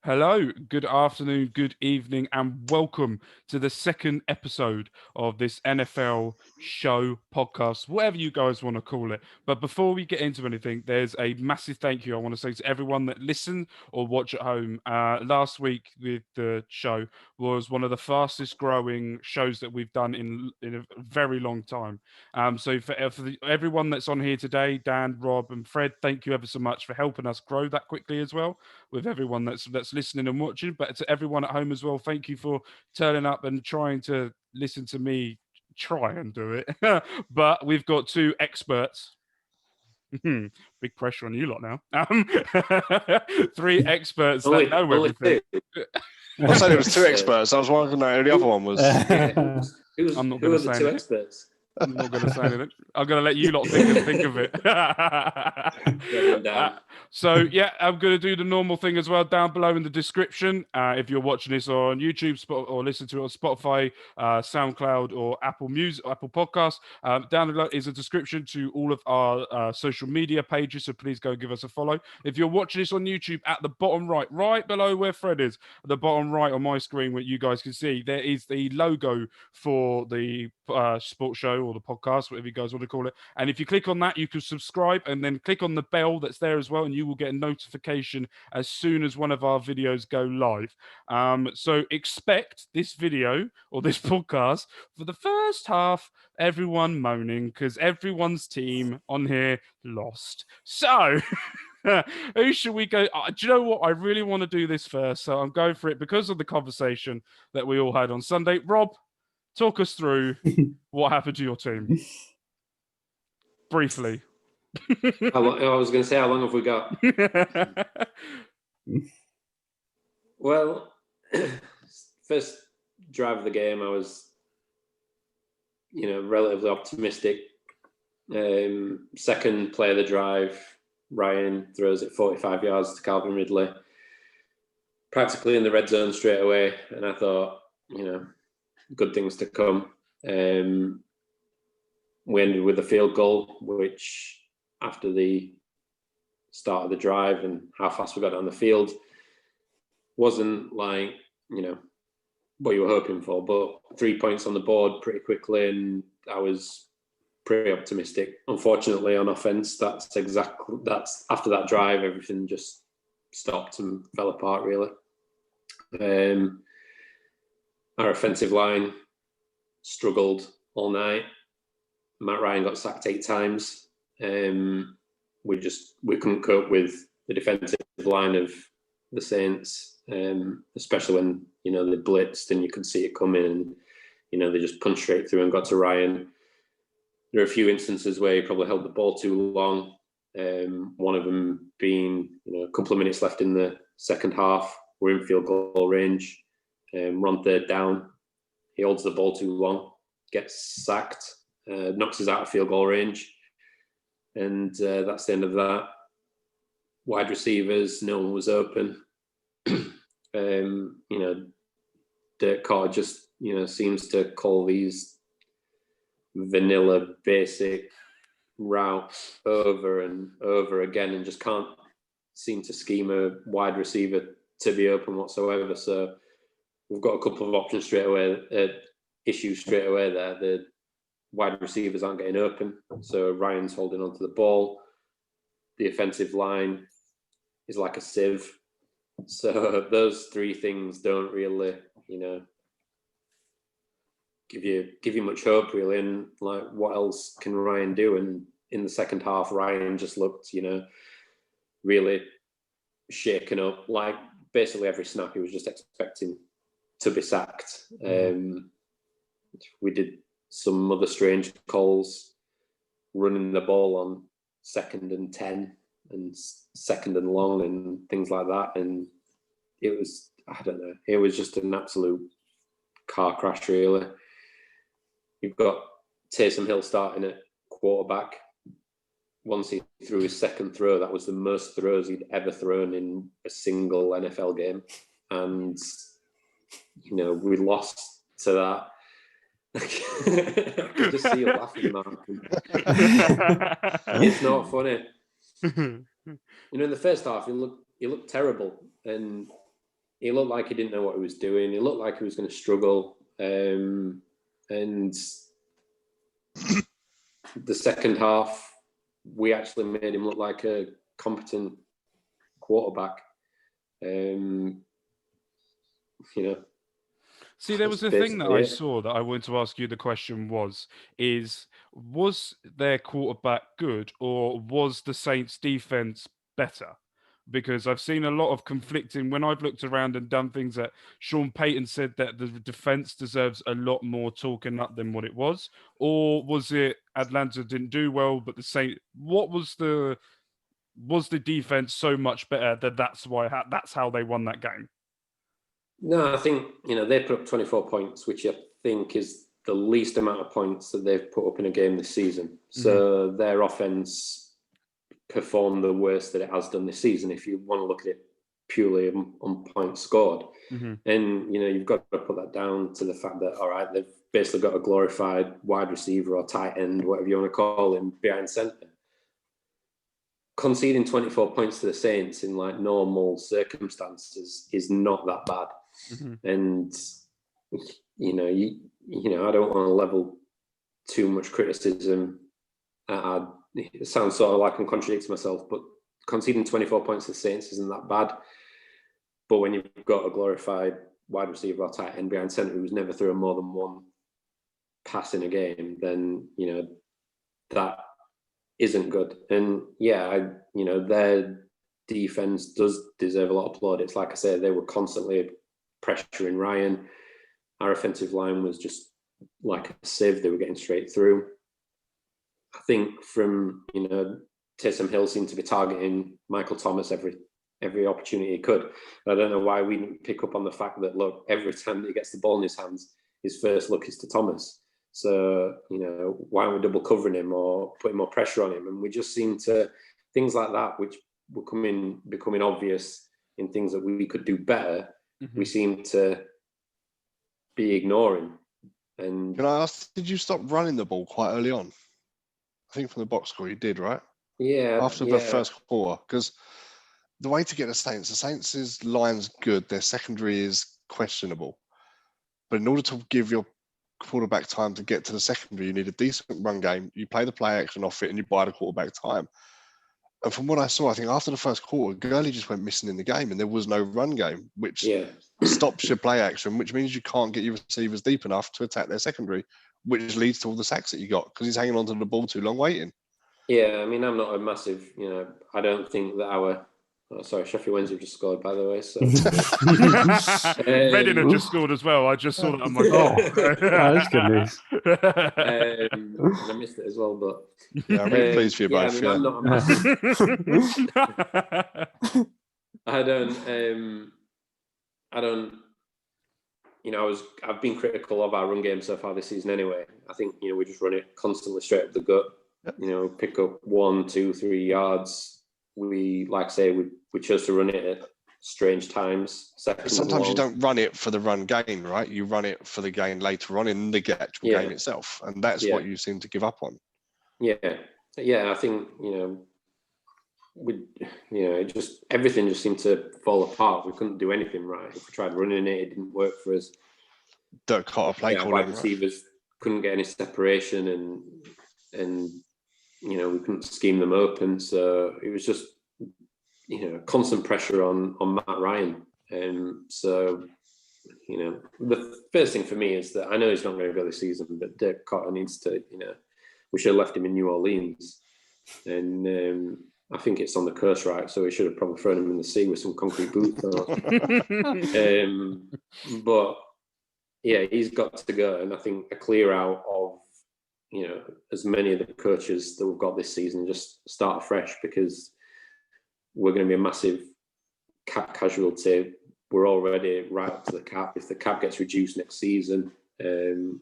Hello, good afternoon, good evening, and welcome to the second episode of this NFL show podcast, whatever you guys want to call it. But before we get into anything, there's a massive thank you I want to say to everyone that listened or watch at home. Last week with the show was one of the fastest growing shows that we've done in a very long time. So for everyone that's on here today, Dan, Rob, and Fred, thank you ever so much for helping us grow that quickly as well with everyone that's listening and watching. But to everyone at home as well, thank you for turning up and trying to listen to me try and do it. But we've got two experts. Big pressure on you lot now. Three experts that know everything. I said it was two experts. I was wondering who the other one was. I'm not going to say anything. Experts? I'm not going to say anything. I'm going to let you lot think of it. So, yeah, I'm going to do the normal thing as well down below in the description. If you're watching this on YouTube or listen to it on Spotify, Soundcloud, or Apple Music, Apple Podcasts, down below is a description to all of our social media pages. So please go give us a follow. If you're watching this on YouTube, at the bottom right below where Fred is, at the bottom right on my screen, what you guys can see, there is the logo for the sports show or the podcast, whatever you guys want to call it. And if you click on that, you can subscribe and then click on the bell that's there as well, and you will get a notification as soon as one of our videos go live. So expect this video or this podcast for the first half, everyone moaning because everyone's team on here lost. So who should we go? Do you know what? I really want to do this first, so I'm going for it because of the conversation that we all had on Sunday. Rob, talk us through what happened to your team. Briefly. I was going to say, how long have we got? Well, first drive of the game, I was, relatively optimistic. Second play of the drive, Ryan throws it 45 yards to Calvin Ridley, practically in the red zone straight away. And I thought, good things to come. We ended with a field goal, which after the start of the drive and how fast we got on the field wasn't like, what you were hoping for, but 3 points on the board pretty quickly, and I was pretty optimistic. Unfortunately, on offense, that's after that drive, everything just stopped and fell apart, really. Our offensive line struggled all night. Matt Ryan got sacked 8 times. We couldn't cope with the defensive line of the Saints, especially when they blitzed and you could see it coming, and they just punched straight through and got to Ryan. There are a few instances where he probably held the ball too long. One of them being a couple of minutes left in the second half. We're in field goal range. We're on third down. He holds the ball too long, gets sacked, knocks us out of field goal range. And that's the end of that. Wide receivers, no one was open. Dirk Carr just, seems to call these vanilla basic routes over and over again and just can't seem to scheme a wide receiver to be open whatsoever. So we've got a couple of options straight away, issues straight away there. The wide receivers aren't getting open, so Ryan's holding onto the ball. The offensive line is like a sieve. So those three things don't really, give you much hope, really. And like, what else can Ryan do? And in the second half, Ryan just looked, really shaken up. Like basically every snap, he was just expecting to be sacked. We did some other strange calls, running the ball on 2nd and 10 and 2nd and long and things like that. And it was, I don't know, it was just an absolute car crash, really. You've got Taysom Hill starting at quarterback. Once he threw his second throw, that was the most throws he'd ever thrown in a single NFL game. And, we lost to that. I can just see you laughing, Mark. It's not funny. In the first half, he looked terrible, and he looked like he didn't know what he was doing. He looked like he was going to struggle. And the second half, we actually made him look like a competent quarterback. See, there was a thing that I saw that I wanted to ask you. The question was their quarterback good, or was the Saints defense better? Because I've seen a lot of conflicting. When I've looked around and done things that Sean Payton said that the defense deserves a lot more talking up than what it was, or was it Atlanta didn't do well, but the Saints? What was the defense so much better that that's how they won that game? No, I think, they put up 24 points, which I think is the least amount of points that they've put up in a game this season. So their offense performed the worst that it has done this season, if you want to look at it purely on points scored. And, you've got to put that down to the fact that, all right, they've basically got a glorified wide receiver or tight end, whatever you want to call him, behind centre. Conceding 24 points to the Saints in like normal circumstances is not that bad. And I don't want to level too much criticism. It sounds sort of like I'm contradicting myself, but conceding 24 points to the Saints isn't that bad. But when you've got a glorified wide receiver or tight end behind centre who's never threw more than one pass in a game, then that isn't good. And their defense does deserve a lot of plaudits. Like I said, they were constantly pressuring Ryan. Our offensive line was just like a sieve. They were getting straight through. I think from, Taysom Hill seemed to be targeting Michael Thomas every opportunity he could. And I don't know why we didn't pick up on the fact that, look, every time that he gets the ball in his hands, his first look is to Thomas. So, why aren't we double covering him or putting more pressure on him? And we just seem to, things like that, which were becoming obvious in things that we could do better, we seem to be ignoring. And can I ask, did you stop running the ball quite early on? I think from the box score you did, right? Yeah. After the first quarter, because the way to get the Saints' line's good, their secondary is questionable. But in order to give your quarterback time to get to the secondary, you need a decent run game. You play the play action off it and you buy the quarterback time. And from what I saw, I think after the first quarter, Gurley just went missing in the game and there was no run game, which stops your play action, which means you can't get your receivers deep enough to attack their secondary, which leads to all the sacks that you got because he's hanging onto the ball too long waiting. Yeah, I mean, I'm not a massive, I don't think that Sheffield Wednesday just scored, by the way. So Reading have just scored as well. I just saw that on my phone. That's good news. And I missed it as well, but yeah, I'm really pleased for you both. I mean, I'm not a massive. I don't. I've been critical of our run game so far this season. Anyway, I think we just run it constantly straight up the gut. Pick up 1, 2, 3 yards. We, like I say, we chose to run it at strange times. Sometimes you don't run it for the run gain, right? You run it for the gain later on in the actual game itself, and that's what you seem to give up on. Yeah. I think it just everything just seemed to fall apart. We couldn't do anything right. If we tried running it, it didn't work for us. Dirk Cotter play calling. Wide receivers couldn't get any separation, and we couldn't scheme them open. So it was just constant pressure on Matt Ryan. So the first thing for me is that I know he's not going to go this season, but Dirk Cotter needs to. We should have left him in New Orleans, and I think it's on the coast, right? So we should have probably thrown him in the sea with some concrete boots on. But yeah, he's got to go, and I think a clear out of as many of the coaches that we've got this season, just start afresh, because we're going to be a massive cap casualty. We're already right up to the cap. If the cap gets reduced next season,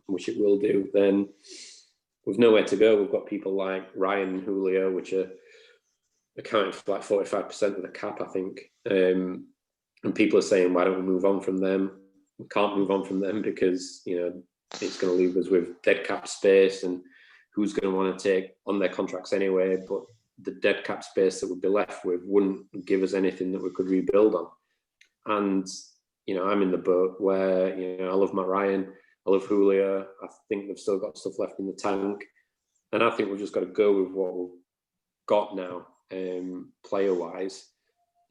which it will do, then we've nowhere to go. We've got people like Ryan and Julio, which are accounting for like 45% of the cap, I think. And people are saying, why don't we move on from them? We can't move on from them because, it's going to leave us with dead cap space, and who's going to want to take on their contracts anyway. But the dead cap space that we'd be left with wouldn't give us anything that we could rebuild on. And I'm in the boat where, I love Matt Ryan, I love Julio. I think they've still got stuff left in the tank. And I think we've just got to go with what we've got now, player-wise.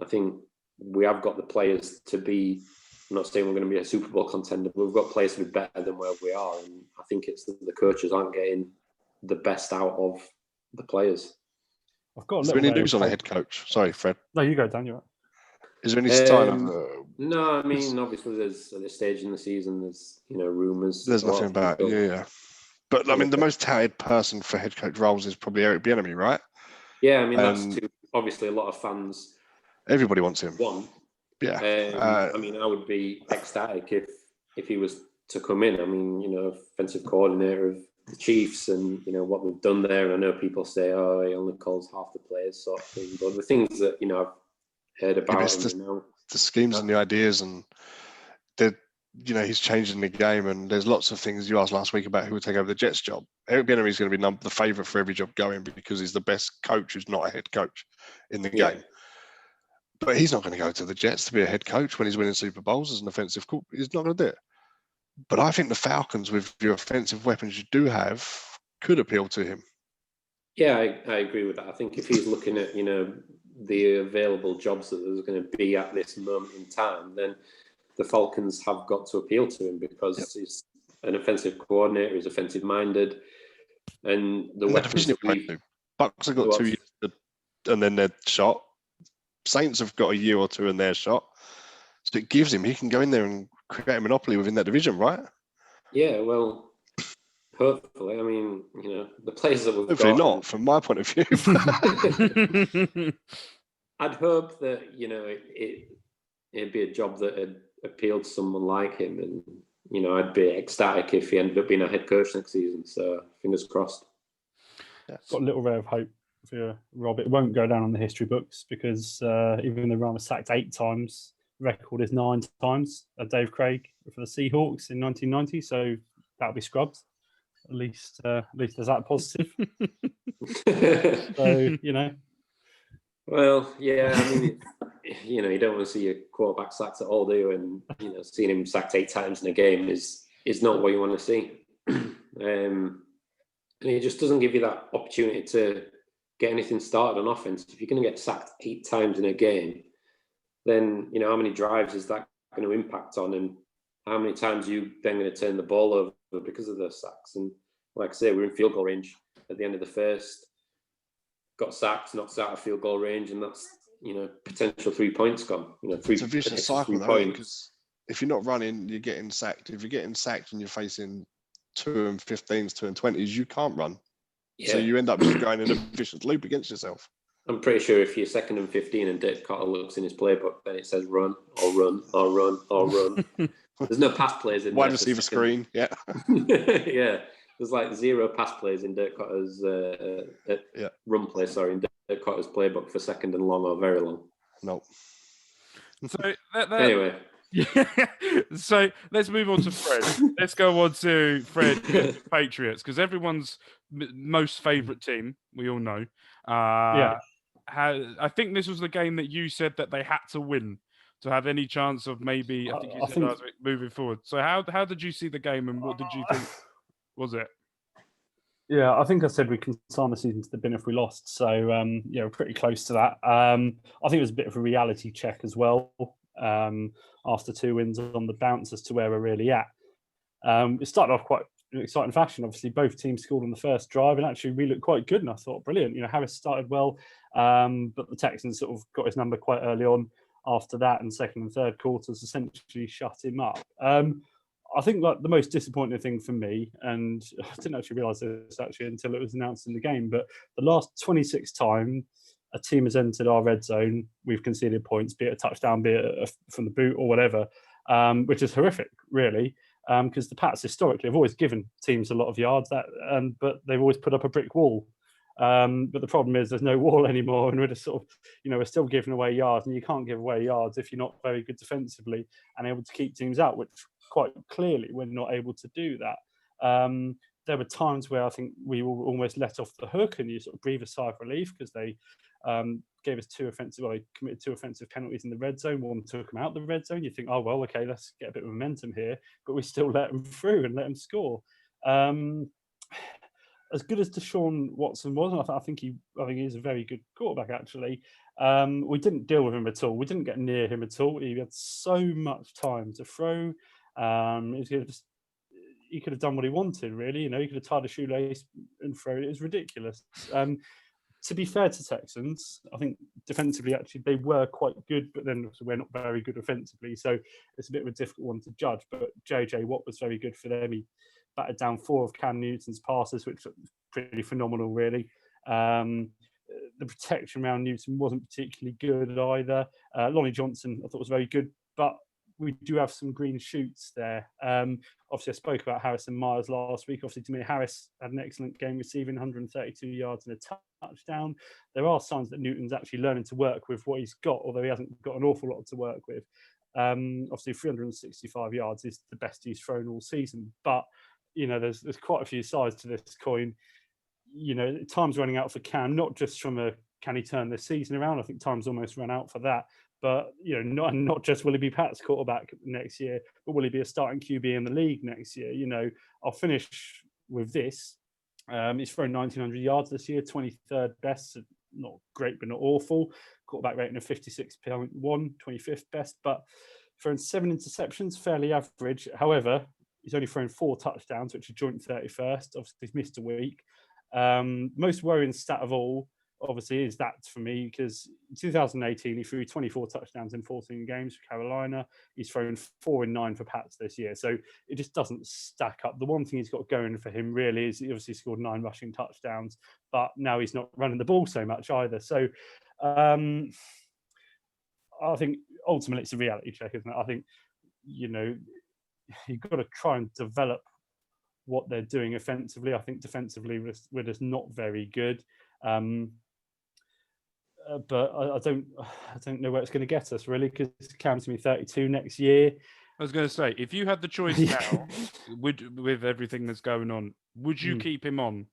I think we have got the players to be, I'm not saying we're going to be a Super Bowl contender, but we've got players to be better than where we are. And I think it's the coaches aren't getting the best out of the players. I've got a Is there little any news on a head coach? Sorry, Fred. No, you go, Dan. You're right. Is there any sign of... No, I mean, obviously, there's at this stage in the season, there's rumours. There's nothing about it, yeah. But I mean, the most touted person for head coach roles is probably Eric Bieniemy, right? Yeah, I mean, that's obviously a lot of fans. Everybody wants him. Yeah. I mean, I would be ecstatic if he was to come in. I mean, offensive coordinator of the Chiefs and, what they've done there. I know people say, oh, he only calls half the players sort of thing. But the things that, I've heard about him, the schemes and the ideas, and he's changing the game, and there's lots of things you asked last week about who would take over the Jets job. Eric Bieniemy is going to be the favourite for every job going because he's the best coach who's not a head coach in the game. But he's not going to go to the Jets to be a head coach when he's winning Super Bowls as an offensive coach. He's not going to do it. But I think the Falcons, with your offensive weapons you do have, could appeal to him. Yeah, I agree with that. I think if he's looking at, the available jobs that there's going to be at this moment in time, then the Falcons have got to appeal to him because he's an offensive coordinator, he's offensive minded, and the weapons. Bucks have got 2 years and then they're shot. Saints have got a year or two and they're shot. So it gives him, he can go in there and create a monopoly within that division, right? Yeah, well, hopefully. I mean, the players that we've hopefully got. Not, from my point of view. I'd hope that, it'd be a job that had appealed to someone like him. And, I'd be ecstatic if he ended up being a head coach next season. So fingers crossed. Yeah, got a little ray of hope for Rob. It won't go down on the history books because even though Ryan was sacked 8 times, the record is 9 times. Dave Craig for the Seahawks in 1990. So that'll be scrubbed. At least there's that positive. So, Well, yeah, I mean, you don't want to see your quarterback sacked at all, do you? And, seeing him sacked 8 times in a game is not what you want to see. And it just doesn't give you that opportunity to get anything started on offense. If you're going to get sacked 8 times in a game, then, how many drives is that going to impact on, and how many times are you then going to turn the ball over because of those sacks? And like I say, we're in field goal range at the end of the first. Got sacked, knocked out of field goal range, and that's potential 3 points gone. It's a vicious cycle, though, because if you're not running, you're getting sacked. If you're getting sacked and you're facing 2 and 15s, 2 and 20s, you can't run. Yeah. So you end up just going in a vicious loop against yourself. I'm pretty sure if you're 2nd and 15 and Dirk Cotter looks in his playbook, then it says run or run or run or run. There's no pass plays in wide receiver screen, yeah. Yeah. There's like 0 pass plays in Dirk Cotter's run play, in Dirk Cotter's playbook for 2nd and long or very long. No. So anyway. So let's move on to Fred. Let's go on to Fred, Patriots, because everyone's most favourite team, we all know. I think this was the game that you said that they had to win to have any chance of maybe, I think you said last week, moving forward. So how did you see the game, and what did you think was it? Yeah, I think I said we can sign the season to the bin if we lost. So, we're pretty close to that. I think it was a bit of a reality check as well after 2 wins on the bounce as to where we're really at. It started off quite an exciting fashion. Obviously, both teams scored on the first drive, and actually we looked quite good, and I thought, brilliant. Harris started well, but the Texans sort of got his number quite early on after that, and 2nd and 3rd quarters essentially shut him up. I think like the most disappointing thing for me, and I didn't actually realise this actually until it was announced in the game, but the last 26 times a team has entered our red zone, we've conceded points, be it a touchdown, be it from the boot or whatever, which is horrific, really, because the Pats historically have always given teams a lot of yards, but they've always put up a brick wall. But the problem is there's no wall anymore, and we're just sort of, we're still giving away yards, and you can't give away yards if you're not very good defensively and able to keep teams out, which quite clearly we're not able to do that. There were times where I think we were almost let off the hook, and you sort of breathe a sigh of relief because they gave us he committed 2 offensive penalties in the red zone. One took him out the red zone. You think, oh, well, okay, let's get a bit of momentum here. But we still let him through and let him score. As good as Deshaun Watson was, and I think he is a very good quarterback, actually. We didn't deal with him at all. We didn't get near him at all. He had so much time to throw. He could have done what he wanted, really. You know, he could have tied a shoelace and thrown it. It was ridiculous. To be fair to Texans, I think defensively, actually, they were quite good, but then we're not very good offensively. So it's a bit of a difficult one to judge. But JJ Watt was very good for them. He batted down 4 of Cam Newton's passes, which was pretty phenomenal, really. The protection around Newton wasn't particularly good either. Lonnie Johnson, I thought, was very good, but we do have some green shoots there. Obviously, I spoke about Harrison Myers last week. Obviously, to me, Harris had an excellent game, receiving 132 yards and a touchdown. There are signs that Newton's actually learning to work with what he's got, although he hasn't got an awful lot to work with. Obviously, 365 yards is the best he's thrown all season. But, you know, there's quite a few sides to this coin. You know, time's running out for Cam, not just from a can he turn this season around? I think time's almost run out for that. But, you know, not just will he be Pat's quarterback next year, but will he be a starting QB in the league next year? You know, I'll finish with this. He's thrown 1,900 yards this year, 23rd best, not great, but not awful. Quarterback rating of 56.1, 25th best, but thrown 7 interceptions, fairly average. However, he's only thrown 4 touchdowns, which are joint 31st. Obviously, he's missed a week. Most worrying stat of all, obviously, is that for me, because in 2018 he threw 24 touchdowns in 14 games for Carolina. He's thrown 4 in 9 for Pats this year, so it just doesn't stack up. The one thing he's got going for him really is he obviously scored 9 rushing touchdowns, but now he's not running the ball so much either. So I think ultimately it's a reality check, isn't it? I think, you know, you've got to try and develop what they're doing offensively. I think defensively we're just not very good. But I don't know where it's going to get us, really, because Cam's going to be 32 next year. I was going to say, if you had the choice now, with everything that's going on, would you keep him on?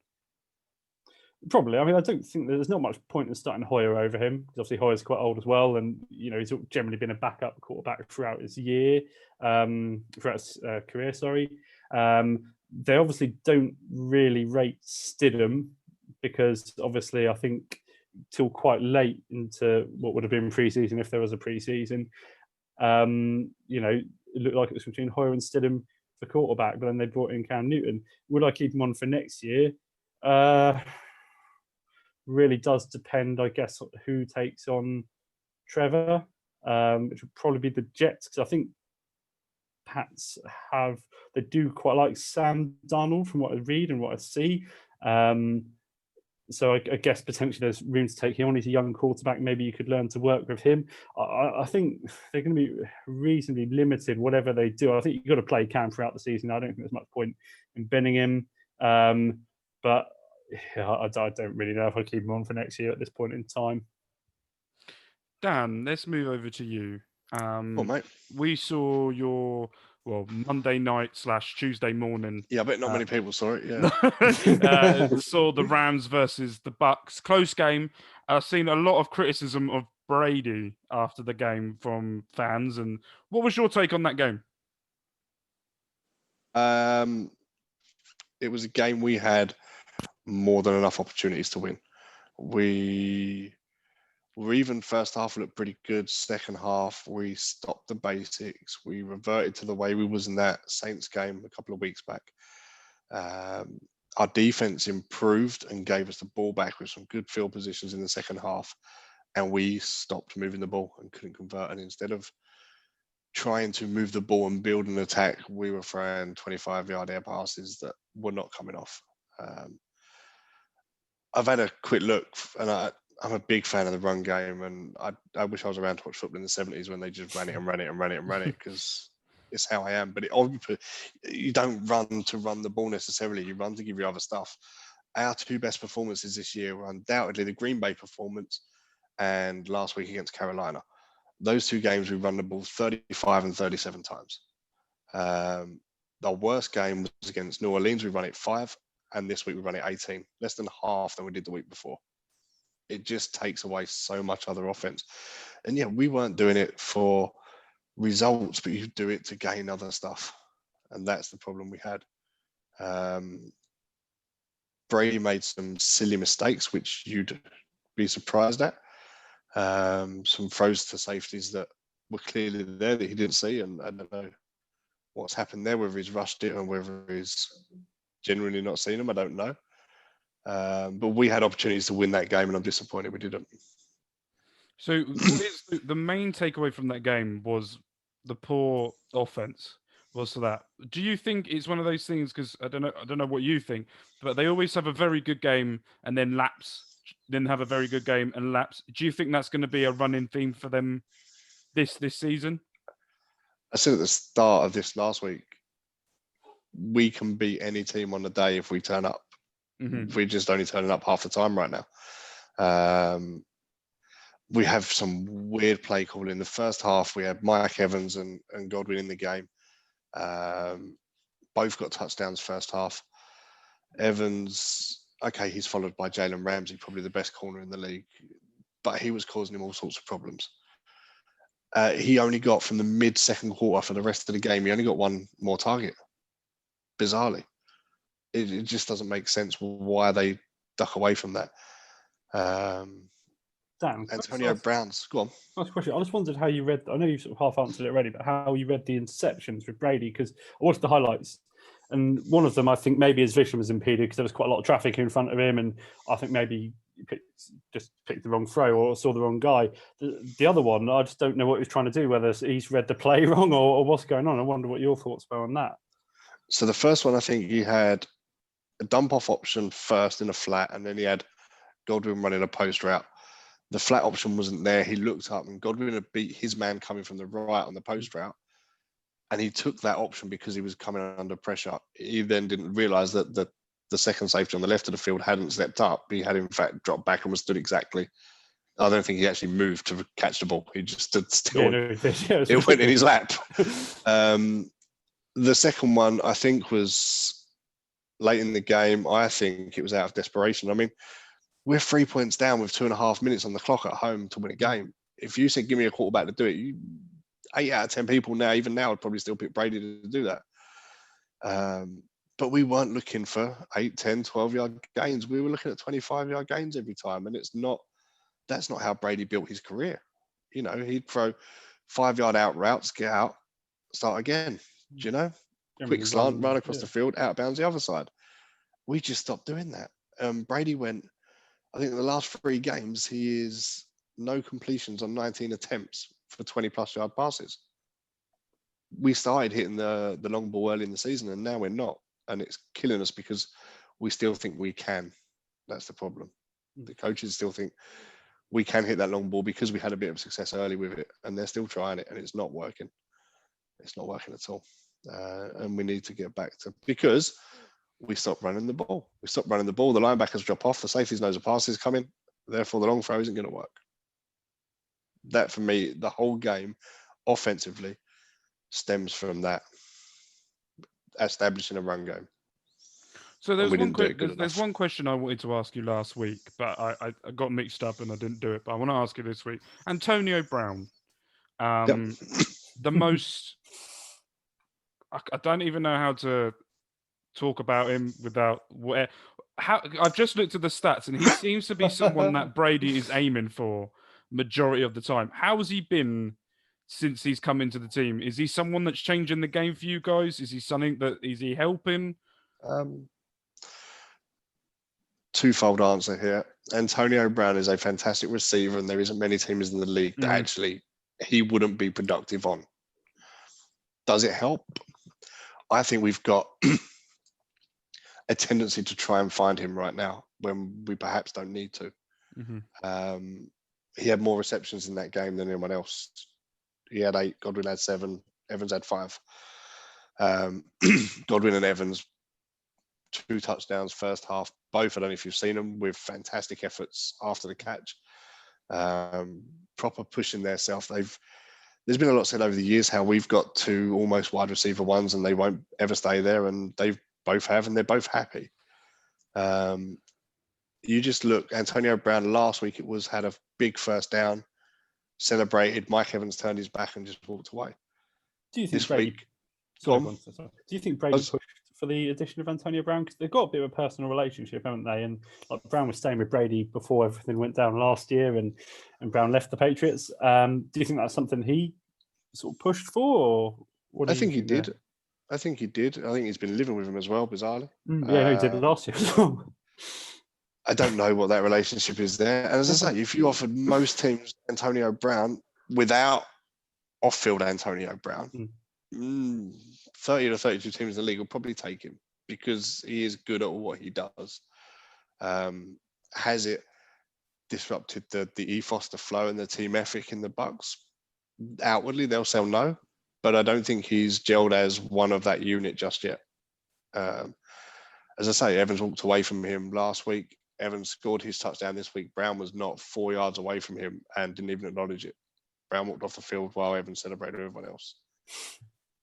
Probably. I mean, I don't think there's not much point in starting Hoyer over him, because obviously Hoyer's quite old as well, and you know he's generally been a backup quarterback throughout his year, throughout his career. Sorry, they obviously don't really rate Stidham because obviously I think till quite late into what would have been pre-season, if there was a pre-season, you know, it looked like it was between Hoyer and Stidham for quarterback, but then they brought in Cam Newton. Would I keep him on for next year? Really does depend, I guess, who takes on Trevor, which would probably be the Jets, because I think Pats they do quite like Sam Darnold from what I read and what I see. So I guess potentially there's room to take him on. He's a young quarterback. Maybe you could learn to work with him. I think they're going to be reasonably limited, whatever they do. I think you've got to play Cam throughout the season. I don't think there's much point in benning him. But yeah, I don't really know if I'll keep him on for next year at this point in time. Dan, let's move over to you. Mate. We saw your Monday night / Tuesday morning. Yeah, I bet not many people saw it. Yeah, saw the Rams versus the Bucks. Close game. I've seen a lot of criticism of Brady after the game from fans. And what was your take on that game? It was a game we had more than enough opportunities to win. We were even first half looked pretty good. Second half, we stopped the basics. We reverted to the way we was in that Saints game a couple of weeks back. Our defense improved and gave us the ball back with some good field positions in the second half. And we stopped moving the ball and couldn't convert. And instead of trying to move the ball and build an attack, we were throwing 25-yard air passes that were not coming off. I've had a quick look, and I'm a big fan of the run game, and I wish I was around to watch football in the 70s when they just ran it, because it's how I am. But you don't run to run the ball necessarily. You run to give you other stuff. Our 2 best performances this year were undoubtedly the Green Bay performance and last week against Carolina. Those 2 games, we run the ball 35 and 37 times. The worst game was against New Orleans. We run it 5, and this week we run it 18, less than half than we did the week before. it just takes away so much other offense. And yeah, we weren't doing it for results, but you do it to gain other stuff. And that's the problem we had. Brady made some silly mistakes, which you'd be surprised at. Some throws to safeties that were clearly there that he didn't see. And I don't know what's happened there, whether he's rushed it or whether he's genuinely not seen them. I don't know. But we had opportunities to win that game, and I'm disappointed we didn't. So what is the main takeaway from that game was the poor offense. Was to that. Do you think it's one of those things? Because I don't know what you think, but they always have a very good game and then lapse, then have a very good game and lapse. Do you think that's going to be a running theme for them this season? I said at the start of this last week, we can beat any team on the day if we turn up. Mm-hmm. We're just only turning up half the time right now. We have some weird play call in the first half. We had Mike Evans and Godwin in the game. Both got touchdowns first half. Evans, okay, he's followed by Jalen Ramsey, probably the best corner in the league, but he was causing him all sorts of problems. He only got from the mid-second quarter for the rest of the game, he only got one more target, bizarrely. It just doesn't make sense why they duck away from that. Dan, Antonio Brown's, go on. Last question. I just wondered how you read, I know you sort of half answered it already, but how you read the interceptions with Brady, because I watched the highlights. And one of them, I think maybe his vision was impeded because there was quite a lot of traffic in front of him. And I think maybe he just picked the wrong throw or saw the wrong guy. The other one, I just don't know what he was trying to do, whether he's read the play wrong or what's going on. I wonder what your thoughts were on that. So the first one, I think he had a dump off option first in a flat, and then he had Godwin running a post route. The flat option wasn't there. He looked up and Godwin had beat his man coming from the right on the post route. And he took that option because he was coming under pressure. He then didn't realize that the second safety on the left of the field hadn't stepped up. He had, in fact, dropped back and was stood exactly. I don't think he actually moved to catch the ball. He just stood still. It went in his lap. The second one, I think, was late in the game. I think it was out of desperation. I mean, we're 3 points down with 2.5 minutes on the clock at home to win a game. If you said, give me a quarterback to do it, 8 out of 10 people now, even now, would probably still pick Brady to do that. But we weren't looking for 8, 10, 12-yard gains. We were looking at 25-yard gains every time. And that's not how Brady built his career. You know, he'd throw 5-yard out routes, get out, start again. Do you know? Quick slant, run across the field, out of bounds the other side. We just stopped doing that. Brady went, I think in the last 3 games, he is no completions on 19 attempts for 20-plus yard passes. We started hitting the long ball early in the season, and now we're not. And it's killing us because we still think we can. That's the problem. The coaches still think we can hit that long ball because we had a bit of success early with it, and they're still trying it, and it's not working. It's not working at all. And we need to get back to, because we stopped running the ball. The linebackers drop off. The safeties knows a pass is coming. Therefore, the long throw isn't going to work. That, for me, the whole game, offensively, stems from that establishing a run game. So there's one question I wanted to ask you last week, but I got mixed up and I didn't do it. But I want to ask you this week. Antonio Brown, the most. I don't even know how to talk about him without I've just looked at the stats and he seems to be someone that Brady is aiming for majority of the time. How has he been since he's come into the team? Is he someone that's changing the game for you guys? Is he helping? Twofold answer here. Antonio Brown is a fantastic receiver, and there isn't many teams in the league that actually he wouldn't be productive on. Does it help? I think we've got a tendency to try and find him right now when we perhaps don't need to. Mm-hmm. He had more receptions in that game than anyone else. He had 8, Godwin had 7, Evans had 5. Godwin and Evans, 2 touchdowns first half. Both, I don't know if you've seen them, with fantastic efforts after the catch. Proper pushing themselves. There's been a lot said over the years how we've got 2 almost wide receiver ones and they won't ever stay there, and they've both have, and they're both happy. You just look, Antonio Brown last week, had a big first down, celebrated. Mike Evans turned his back and just walked away. Do you think This Brady? week, Sorry, go go on. on, sorry. Do you think Brady pushed for the addition of Antonio Brown? Because they've got a bit of a personal relationship, haven't they? And like Brown was staying with Brady before everything went down last year, and Brown left the Patriots. Do you think that's something he sort of pushed for, or what do I you think he did. there? I think he did. I think he's been living with him as well, bizarrely. Yeah, he did last year as well. I don't know what that relationship is there. And as I say, if you offered most teams Antonio Brown without off-field Antonio Brown, 30 to 32 teams in the league will probably take him because he is good at what he does. Has it disrupted the ethos, the flow, and the team ethic in the Bucs? Outwardly, they'll say no, but I don't think he's gelled as one of that unit just yet. As I say, Evans walked away from him last week. Evans scored his touchdown this week. Brown was not 4 yards away from him and didn't even acknowledge it. Brown walked off the field while Evans celebrated with everyone else.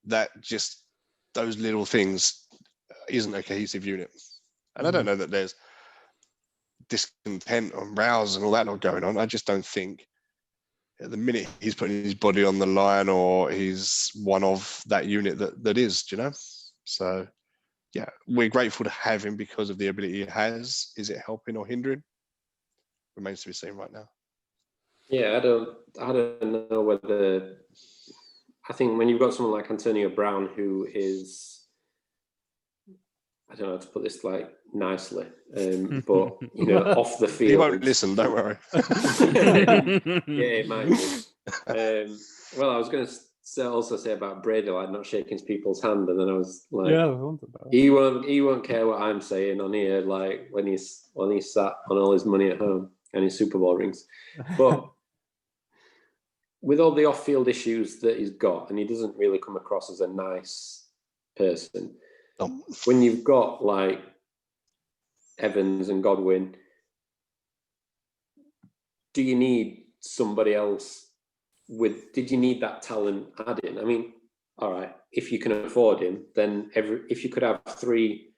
That just, those little things isn't a cohesive unit. And I don't know that there's discontent and rows and all that not going on. I just don't think at the minute he's putting his body on the line or he's one of that unit that is, you know? So, yeah, we're grateful to have him because of the ability he has. Is it helping or hindering? Remains to be seen right now. Yeah, I don't know whether. I think when you've got someone like Antonio Brown, who is, I don't know how to put this like nicely, but you know, off the field. He won't listen. Don't worry. Yeah, it might be. Well, I was going to also say about Brady, like not shaking people's hand, and then I was like, Yeah, he won't care what I'm saying on here, like when he's sat on all his money at home and his Super Bowl rings, but. With all the off-field issues that he's got, and he doesn't really come across as a nice person. No. When you've got like Evans and Godwin, do you need somebody else did you need that talent added? I mean, all right, if you can afford him, then if you could have 3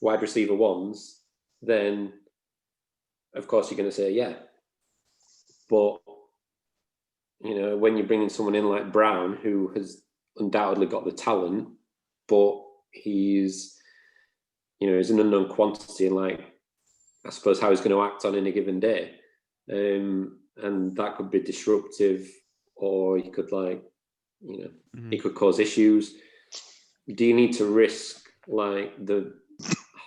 wide receiver ones, then of course you're going to say, yeah. But you know, when you're bringing someone in like Brown, who has undoubtedly got the talent, but he's an unknown quantity, and like, I suppose how he's going to act on any given day. And that could be disruptive, or he could he could cause issues. Do you need to risk like the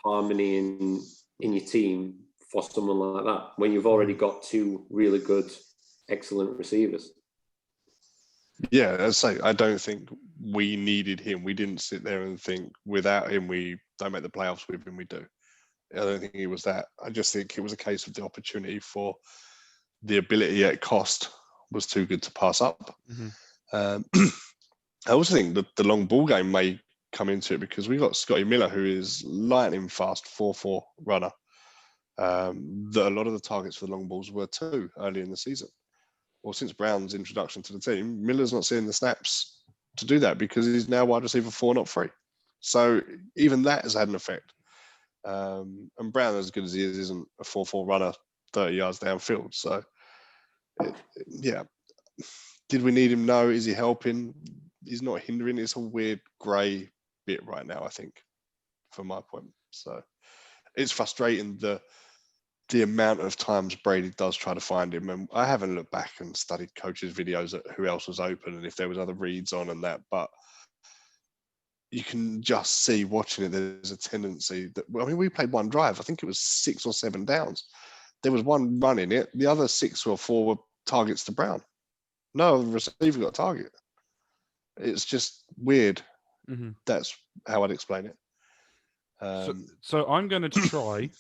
harmony in your team for someone like that when you've already got 2 really good, excellent receivers? Yeah, as I say, I don't think we needed him. We didn't sit there and think without him we don't make the playoffs. With him we do. I don't think he was that. I just think it was a case of the opportunity for the ability at cost was too good to pass up. I also think that the long ball game may come into it because we got Scotty Miller, who is lightning fast 4.4 runner. That a lot of the targets for the long balls were too early in the season. Well, since Brown's introduction to the team, Miller's not seeing the snaps to do that because he's now wide receiver 4, not 3. So even that has had an effect. And Brown, as good as he is, isn't a 4.4 runner 30 yards downfield. So, yeah. Did we need him? No. Is he helping? He's not hindering. It's a weird grey bit right now, I think, from my point. So it's frustrating the amount of times Brady does try to find him. And I haven't looked back and studied coaches' videos at who else was open and if there was other reads on and that, but you can just see watching it, there's a tendency that, I mean, we played one drive. I think it was 6 or 7 downs. There was one run in it. The other 6 or 4 were targets to Brown. No other receiver got a target. It's just weird. That's how I'd explain it. So I'm going to try...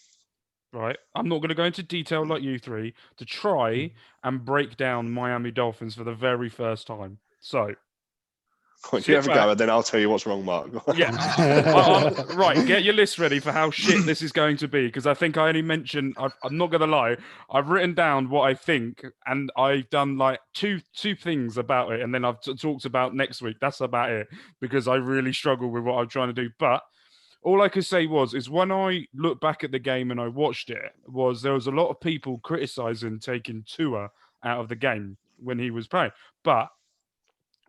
Right, I'm not going to go into detail like you three to try and break down Miami Dolphins for the very first time. So, you have a go, and then I'll tell you what's wrong, Mark. Yeah, right. Get your list ready for how shit this is going to be, because I think I only mentioned. I'm not going to lie. I've written down what I think, and I've done like two things about it, and then I've talked about next week. That's about it, because I really struggle with what I'm trying to do. But all I could say is when I look back at the game and I watched it, there was a lot of people criticizing taking Tua out of the game when he was playing. But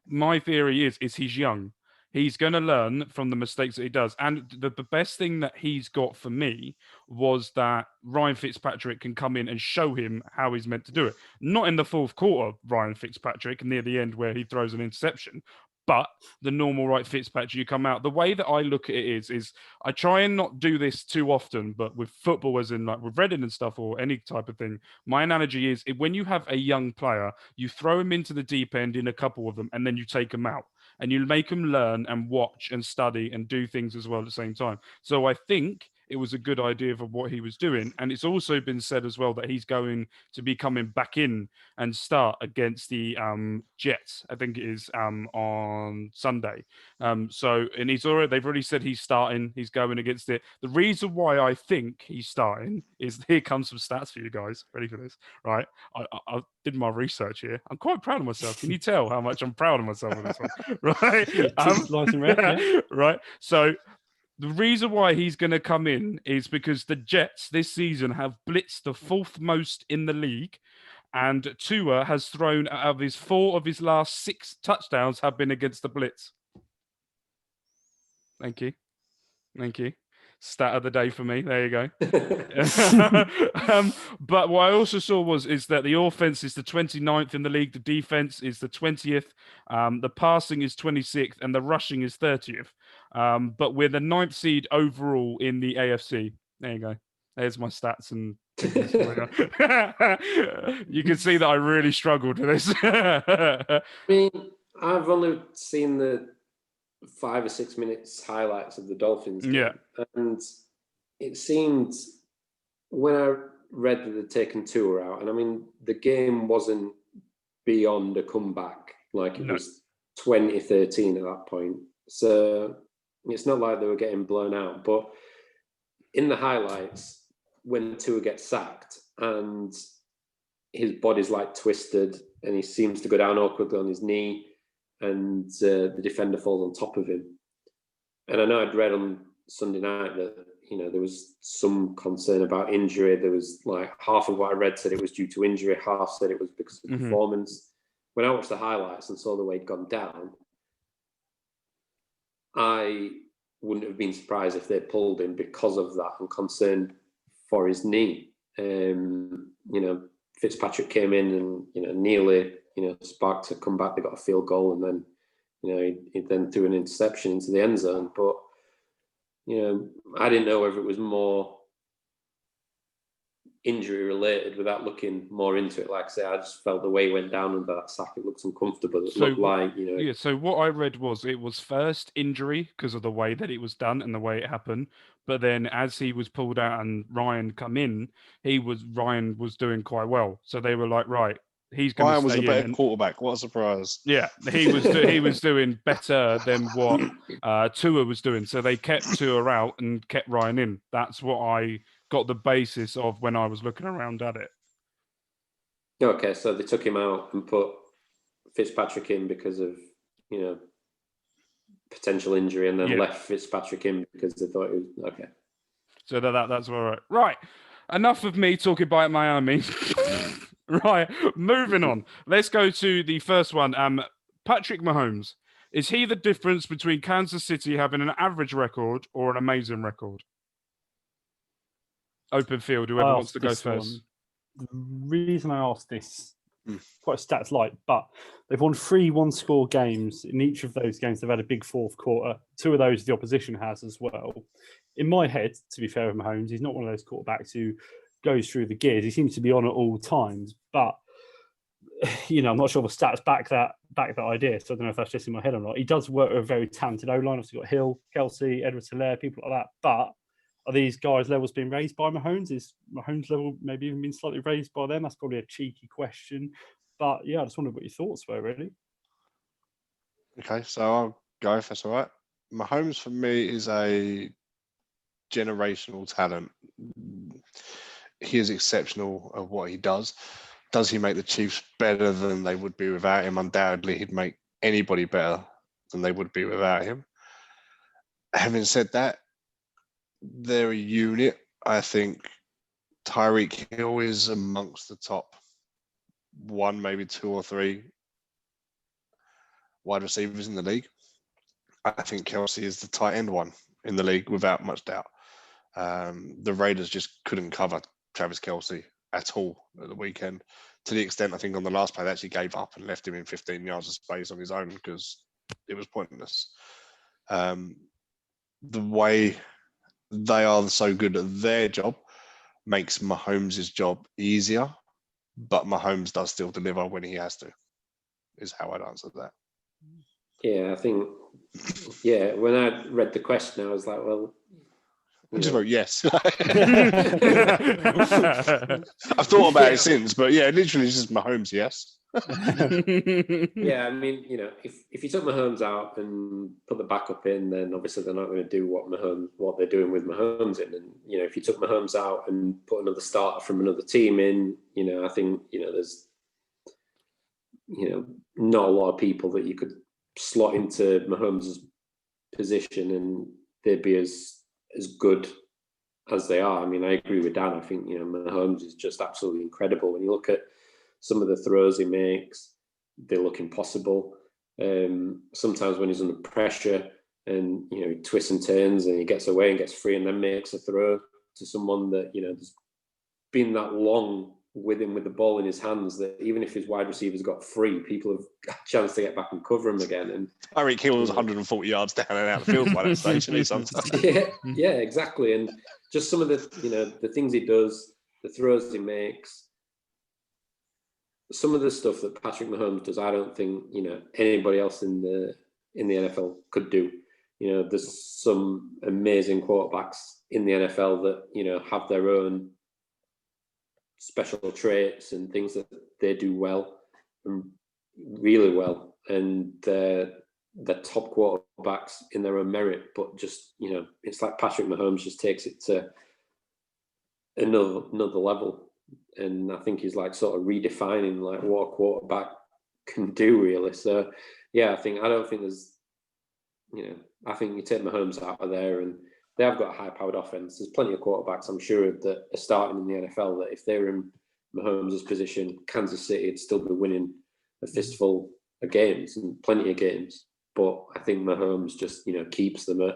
my theory is he's young. He's going to learn from the mistakes that he does. And the best thing that he's got for me was that Ryan Fitzpatrick can come in and show him how he's meant to do it. Not in the fourth quarter, Ryan Fitzpatrick, near the end where he throws an interception, but the normal right Fitzpatrick, you come out. The way that I look at it is I try and not do this too often, but with football, as in like with Reading and stuff or any type of thing, my analogy is when you have a young player, you throw him into the deep end in a couple of them, and then you take him out. And you make them learn and watch and study and do things as well at the same time. So I think it was a good idea for what he was doing. And it's also been said as well that he's going to be coming back in and start against the Jets. I think it is on Sunday. And they've already said he's starting. He's going against it. The reason why I think he's starting is here comes some stats for you guys. Ready for this? Right. I did my research here. I'm quite proud of myself. Can you tell how much I'm proud of myself with this one? Right. Light and red, yeah. Right. So the reason why he's going to come in is because the Jets this season have blitzed the fourth most in the league, and Tua has thrown out of 4 of his last 6 touchdowns have been against the blitz. Thank you. Stat of the day for me. There you go. But what I also saw is that the offense is the 29th in the league. The defense is the 20th. The passing is 26th, and the rushing is 30th. But we're the 9th seed overall in the AFC. There you go. There's my stats and you can see that I really struggled with this. I mean, I've only seen the 5 or 6 minutes highlights of the Dolphins game. Yeah. And it seemed when I read that they'd taken Tua out, and I mean, the game wasn't beyond a comeback. Like it was 20-13 at that point. So it's not like they were getting blown out. But in the highlights, when Tua gets sacked and his body's like twisted and he seems to go down awkwardly on his knee, and the defender falls on top of him. And I know I'd read on Sunday night that, there was some concern about injury. There was like half of what I read said it was due to injury, half said it was because of performance. When I watched the highlights and saw the way he'd gone down, I wouldn't have been surprised if they pulled him because of that and concerned for his knee. Fitzpatrick came in and, nearly, sparked a comeback. They got a field goal, and then, he then threw an interception into the end zone. But, I didn't know whether it was more injury related without looking more into it. Like I say, I just felt the way he went down under that sack, it looked uncomfortable. It looked like, Yeah, so what I read was it was first injury because of the way that it was done and the way it happened. But then as he was pulled out and Ryan come in, Ryan was doing quite well. So they were like, right, he's going to Ryan was a better in. quarterback. What a surprise. Yeah, he was doing better than what Tua was doing. So they kept Tua out and kept Ryan in. That's what I got the basis of when I was looking around at it. Okay, so they took him out and put Fitzpatrick in because of, potential injury, and then left Fitzpatrick in because they thought it was okay. So that's all right. Right. Enough of me talking about Miami. Right. Moving on. Let's go to the first one. Patrick Mahomes. Is he the difference between Kansas City having an average record or an amazing record? Open field. Whoever wants to go first. The reason I asked this, quite stats light, but they've won 3 one-score games. In each of those games, they've had a big fourth quarter. 2 of those the opposition has as well. In my head, to be fair with Mahomes, he's not one of those quarterbacks who goes through the gears. He seems to be on at all times, but I'm not sure the stats back that idea. So I don't know if that's just in my head or not. He does work with a very talented O-line. Obviously got Hill, Kelsey, Edwards-Helaire, people like that. But are these guys' levels being raised by Mahomes? Is Mahomes' level maybe even been slightly raised by them? That's probably a cheeky question. But yeah, I just wondered what your thoughts were, really. Okay, so I'll go if that's all right. Mahomes for me is a generational talent. He is exceptional at what he does. Does he make the Chiefs better than they would be without him? Undoubtedly, he'd make anybody better than they would be without him. Having said that, they're a unit. I think Tyreek Hill is amongst the top 1, maybe 2 or 3 wide receivers in the league. I think Kelsey is the tight end one in the league without much doubt. The Raiders just couldn't cover Travis Kelsey at all at the weekend, to the extent I think on the last play they actually gave up and left him in 15 yards of space on his own because it was pointless. The way they are so good at their job makes Mahomes' job easier, but Mahomes does still deliver when he has to, is how I'd answer that. Yeah, I think, when I read the question, I was like, well... I just wrote yes. I've thought about it since, but yeah, literally just Mahomes, yes. Yeah, I mean, if you took Mahomes out and put the backup in, then obviously they're not going to do what they're doing with Mahomes in. And if you took Mahomes out and put another starter from another team in, I think there's not a lot of people that you could slot into Mahomes' position and they'd be as good as they are. I mean, I agree with Dan. I think Mahomes is just absolutely incredible. When you look at some of the throws he makes, they look impossible. Sometimes when he's under pressure and he twists and turns and he gets away and gets free and then makes a throw to someone that has been that long with him with the ball in his hands that even if his wide receivers got free, people have got a chance to get back and cover him again. And Tyreek Hill was 140 yards down and out of the field by that stage, and sometimes. Yeah, exactly. And just some of the the things he does, the throws he makes, some of the stuff that Patrick Mahomes does, I don't think anybody else in the NFL could do. There's some amazing quarterbacks in the NFL that have their own special traits and things that they do well and really well, and they're top quarterbacks in their own merit. But just it's like Patrick Mahomes just takes it to another level, and I think he's like sort of redefining like what a quarterback can do really. So yeah, I don't think there's I think you take Mahomes out of there and they have got a high-powered offense. There's plenty of quarterbacks, I'm sure, that are starting in the NFL that if they were in Mahomes' position, Kansas City would still be winning a fistful of games and plenty of games. But I think Mahomes just, keeps them at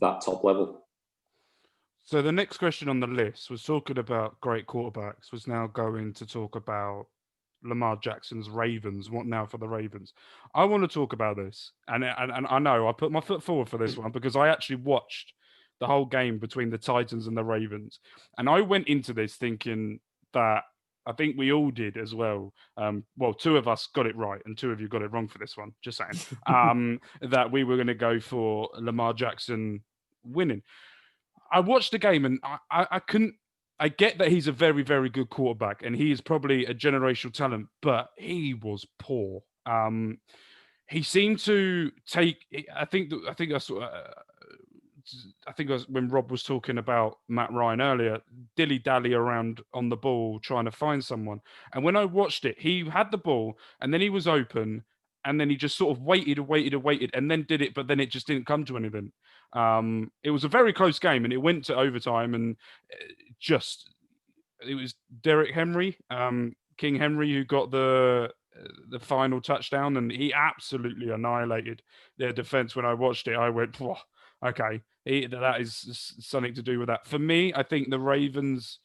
that top level. So the next question on the list was talking about great quarterbacks, was now going to talk about Lamar Jackson's Ravens. What now for the Ravens? I want to talk about this, and I know I put my foot forward for this one because I actually watched the whole game between the Titans and the Ravens, and I went into this thinking that I think we all did as well. Well, 2 of us got it right, and 2 of you got it wrong for this one. Just saying that we were going to go for Lamar Jackson winning. I watched the game and I couldn't. I get that he's a very, very good quarterback and he is probably a generational talent, but he was poor. He seemed to take. I think that's. I think it was when Rob was talking about Matt Ryan earlier, dilly-dally around on the ball trying to find someone. And when I watched it, he had the ball and then he was open and then he just sort of waited and then did it, but then it just didn't come to anything. It was a very close game and it went to overtime and it was Derrick Henry, King Henry, who got the final touchdown, and he absolutely annihilated their defense. When I watched it, I went, whoa, okay, that is something to do with that. For me, I think the Ravens,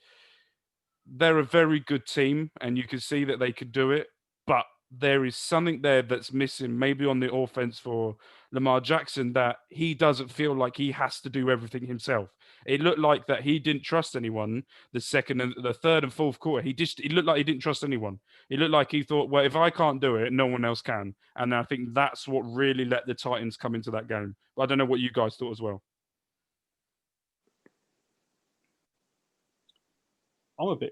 they're a very good team, and you can see that they could do it, but there is something there that's missing, maybe on the offense for Lamar Jackson, that he doesn't feel like he has to do everything himself. It looked like that he didn't trust anyone. The second and the third and fourth quarter, it looked like he didn't trust anyone. It looked like he thought, well, if I can't do it, no one else can. And I think that's what really let the Titans come into that game. But I don't know what you guys thought as well. I'm a bit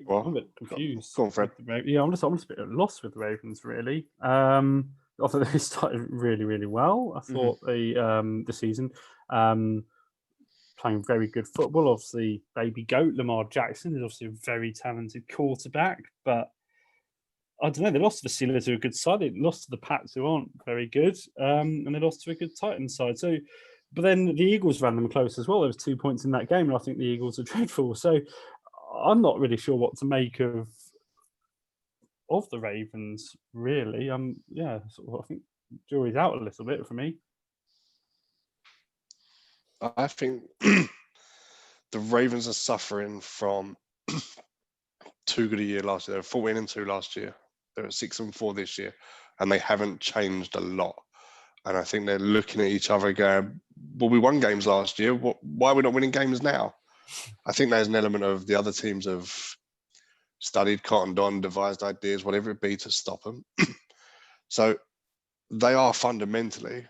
confused. Go on, Fred. Yeah, I'm just a bit lost with the Ravens, really. I thought they started really, really well. I thought the season playing very good football. Obviously, baby goat Lamar Jackson is obviously a very talented quarterback, but I don't know. They lost to the Steelers, who are a good side. They lost to the Pats, who aren't very good, and they lost to a good Titans side. So But then the Eagles ran them close as well. There was 2 points in that game, and I think the Eagles are dreadful. So I'm not really sure what to make of the Ravens, really. I think jury's out a little bit for me. I think the Ravens are suffering from too good a year last year. They were 14-2 last year. They're at 6-4 this year, and they haven't changed a lot. And I think they're looking at each other going, well, we won games last year. Why are we not winning games now? I think there's an element of the other teams have studied, cottoned on, devised ideas, whatever it be, to stop them. So they are fundamentally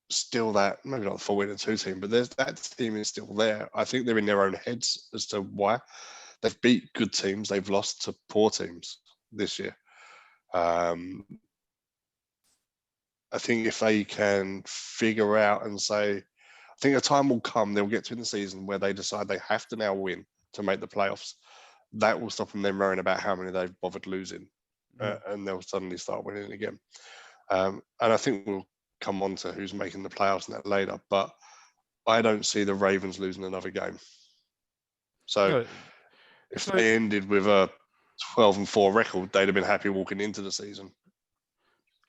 still that, maybe not the 14-2 team, but that team is still there. I think they're in their own heads as to why. They've beat good teams. They've lost to poor teams this year. I think if they can figure out and say, I think a time will come, they'll get to in the season where they decide they have to now win to make the playoffs. That will stop them then worrying about how many they've bothered losing. And they'll suddenly start winning again. And I think we'll come on to who's making the playoffs and that later. But I don't see the Ravens losing another game. So if they ended with a 12-4 record, they'd have been happy walking into the season.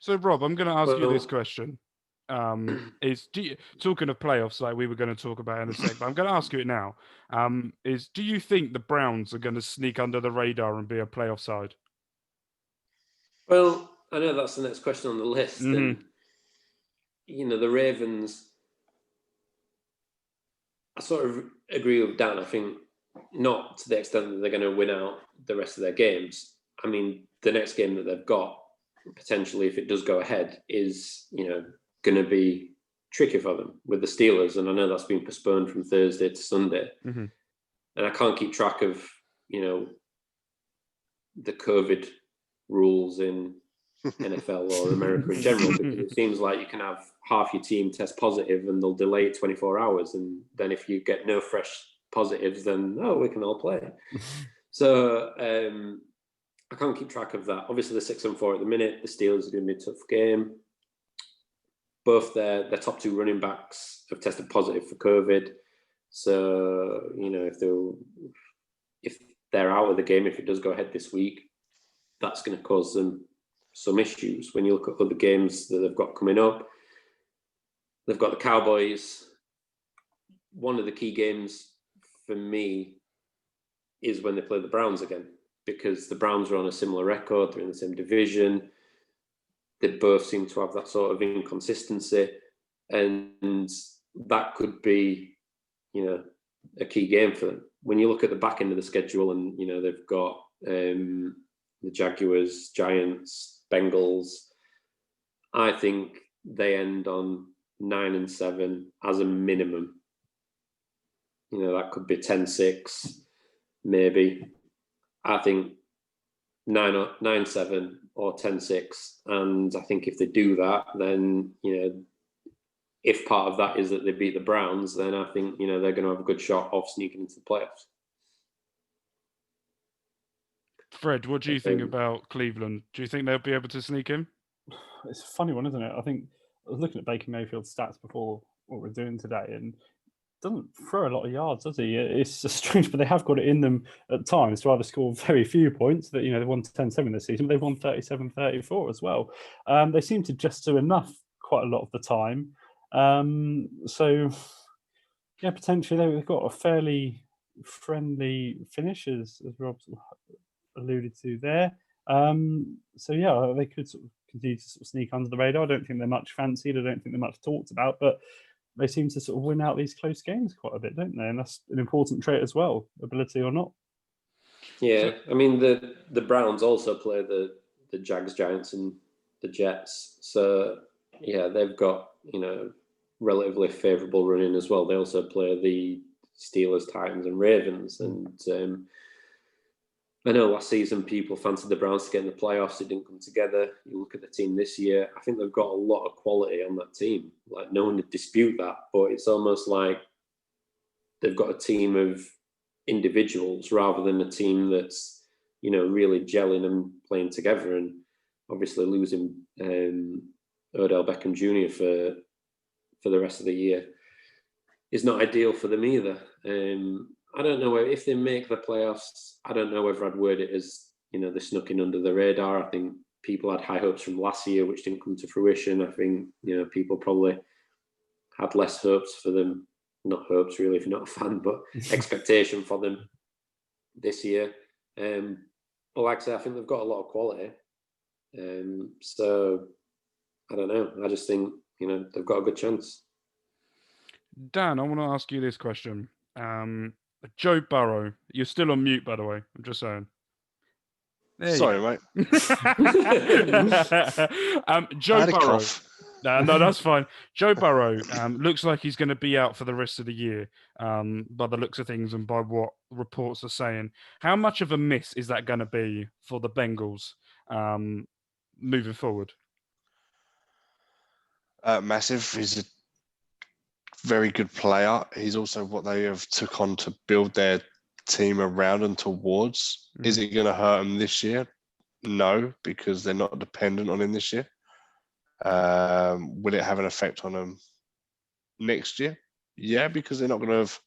So, Rob, I'm going to ask you this question. Talking of playoffs, like we were going to talk about in a sec, but I'm going to ask you it now. Do you think the Browns are going to sneak under the radar and be a playoff side? Well, I know that's the next question on the list. And, the Ravens, I sort of agree with Dan. I think not to the extent that they're going to win out the rest of their games. I mean, the next game that they've got, potentially, if it does go ahead, is, going to be tricky for them with the Steelers. And I know that's been postponed from Thursday to Sunday. Mm-hmm. And I can't keep track of, the COVID rules in NFL or America in general, because it seems like you can have half your team test positive and they'll delay it 24 hours. And then if you get no fresh positives, then, we can all play. So I can't keep track of that. Obviously, they're 6-4 at the minute. The Steelers are going to be a tough game. Both their top two running backs have tested positive for COVID. So, if they're out of the game, if it does go ahead this week, that's going to cause them some issues. When you look at other games that they've got coming up, they've got the Cowboys. One of the key games for me is when they play the Browns again, because the Browns are on a similar record. They're in the same division. They both seem to have that sort of inconsistency. And that could be, a key game for them. When you look at the back end of the schedule and, they've got the Jaguars, Giants, Bengals, I think they end on 9-7 as a minimum. That could be 10-6, maybe. I think 9-7 or 10-6. And I think if they do that, then, if part of that is that they beat the Browns, then I think, they're going to have a good shot of sneaking into the playoffs. Fred, what do you think about Cleveland? Do you think they'll be able to sneak in? It's a funny one, isn't it? I think I was looking at Baker Mayfield's stats before what we're doing today, and doesn't throw a lot of yards, does he? It's just strange, but they have got it in them at times to either score very few points. That they won 10-7 this season, but they've won 37-34 as well. They seem to just do enough quite a lot of the time. So yeah, potentially they've got a fairly friendly finish, as Rob alluded to there. So yeah, they could sort of continue to sort of sneak under the radar. I don't think they're much fancied. I don't think they're much talked about, but they seem to sort of win out these close games quite a bit, don't they? And that's an important trait as well, ability or not. Yeah, I mean, the Browns also play the Jags, Giants, and the Jets. So, yeah, they've got, relatively favourable running as well. They also play the Steelers, Titans, and Ravens. And I know last season people fancied the Browns to get in the playoffs. It didn't come together. You look at the team this year, I think they've got a lot of quality on that team. Like, no one would dispute that, but it's almost like they've got a team of individuals rather than a team that's, really gelling and playing together. And obviously losing Odell Beckham Jr. for for the rest of the year is not ideal for them either. I don't know if they make the playoffs. I don't know whether I'd word it as, they snuck in under the radar. I think people had high hopes from last year, which didn't come to fruition. I think, people probably had less hopes for them. Not hopes, really, if you're not a fan, but expectation for them this year. But like I say, I think they've got a lot of quality. So, I don't know. I just think, they've got a good chance. Dan, I want to ask you this question. Joe Burrow, you're still on mute, by the way. I'm just saying. Sorry, mate. Joe Burrow. No, that's fine. Joe Burrow looks like he's going to be out for the rest of the year, by the looks of things and by what reports are saying. How much of a miss is that going to be for the Bengals moving forward? Massive. He's a very good player. He's also what they have took on to build their team around and towards. Mm-hmm. Is it going to hurt them this year? No, because they're not dependent on him this year. Will it have an effect on them next year? Yeah, because they're not going to have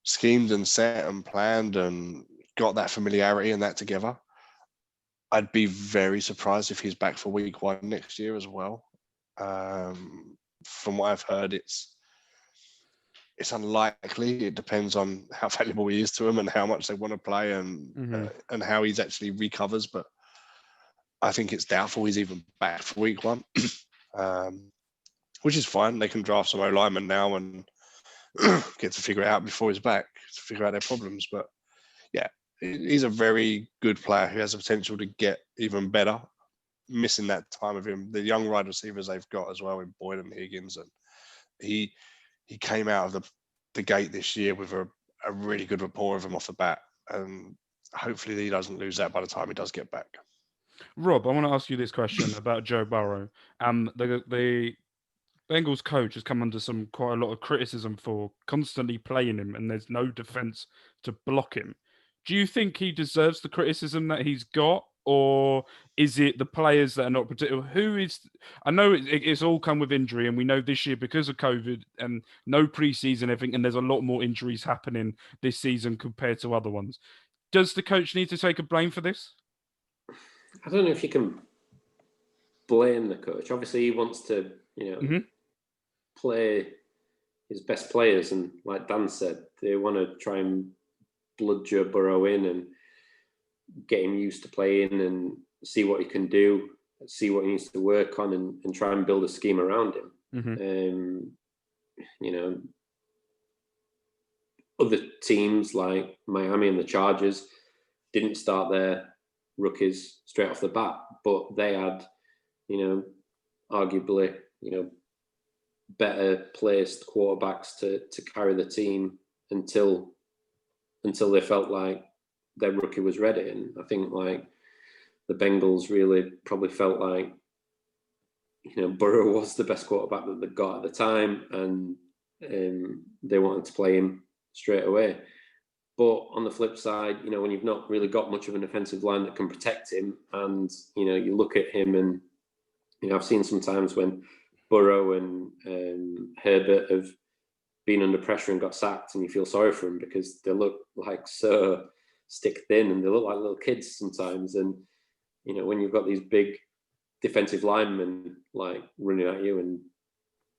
schemed and set and planned and got that familiarity and that together. I'd be very surprised if he's back for week 1 next year as well. From what I've heard, it's unlikely. It depends on how valuable he is to them and how much they want to play and how he's actually recovers. But I think it's doubtful he's even back for week 1, which is fine. They can draft some O-linemen now and get to figure it out before he's back, to figure out their problems. But yeah, he's a very good player who has the potential to get even better. Missing that time of him, the young wide receivers they've got as well in Boyd and Higgins, and he came out of the gate this year with a really good rapport of him off the bat, and hopefully he doesn't lose that by the time he does get back. Rob, I want to ask you this question about Joe Burrow. The Bengals coach has come under quite a lot of criticism for constantly playing him, and there's no defense to block him. Do you think he deserves the criticism that he's got, or is it the players that are not protected? I know it's all come with injury, and we know this year because of COVID and no preseason, everything, and there's a lot more injuries happening this season compared to other ones. Does the coach need to take a blame for this? I don't know if you can blame the coach. Obviously, he wants to, play his best players, and like Dan said, they want to try and blood Joe Burrow in and get him used to playing and see what he can do, see what he needs to work on, and try and build a scheme around him. Other teams like Miami and the Chargers didn't start their rookies straight off the bat, but they had, arguably, better placed quarterbacks to carry the team until they felt like their rookie was ready. And I think like the Bengals really probably felt like, Burrow was the best quarterback that they got at the time, and they wanted to play him straight away. But on the flip side, when you've not really got much of an offensive line that can protect him, and, you look at him and, I've seen sometimes when Burrow and Herbert have been under pressure and got sacked, and you feel sorry for them because they look like so stick thin and they look like little kids sometimes. And, when you've got these big defensive linemen like running at you and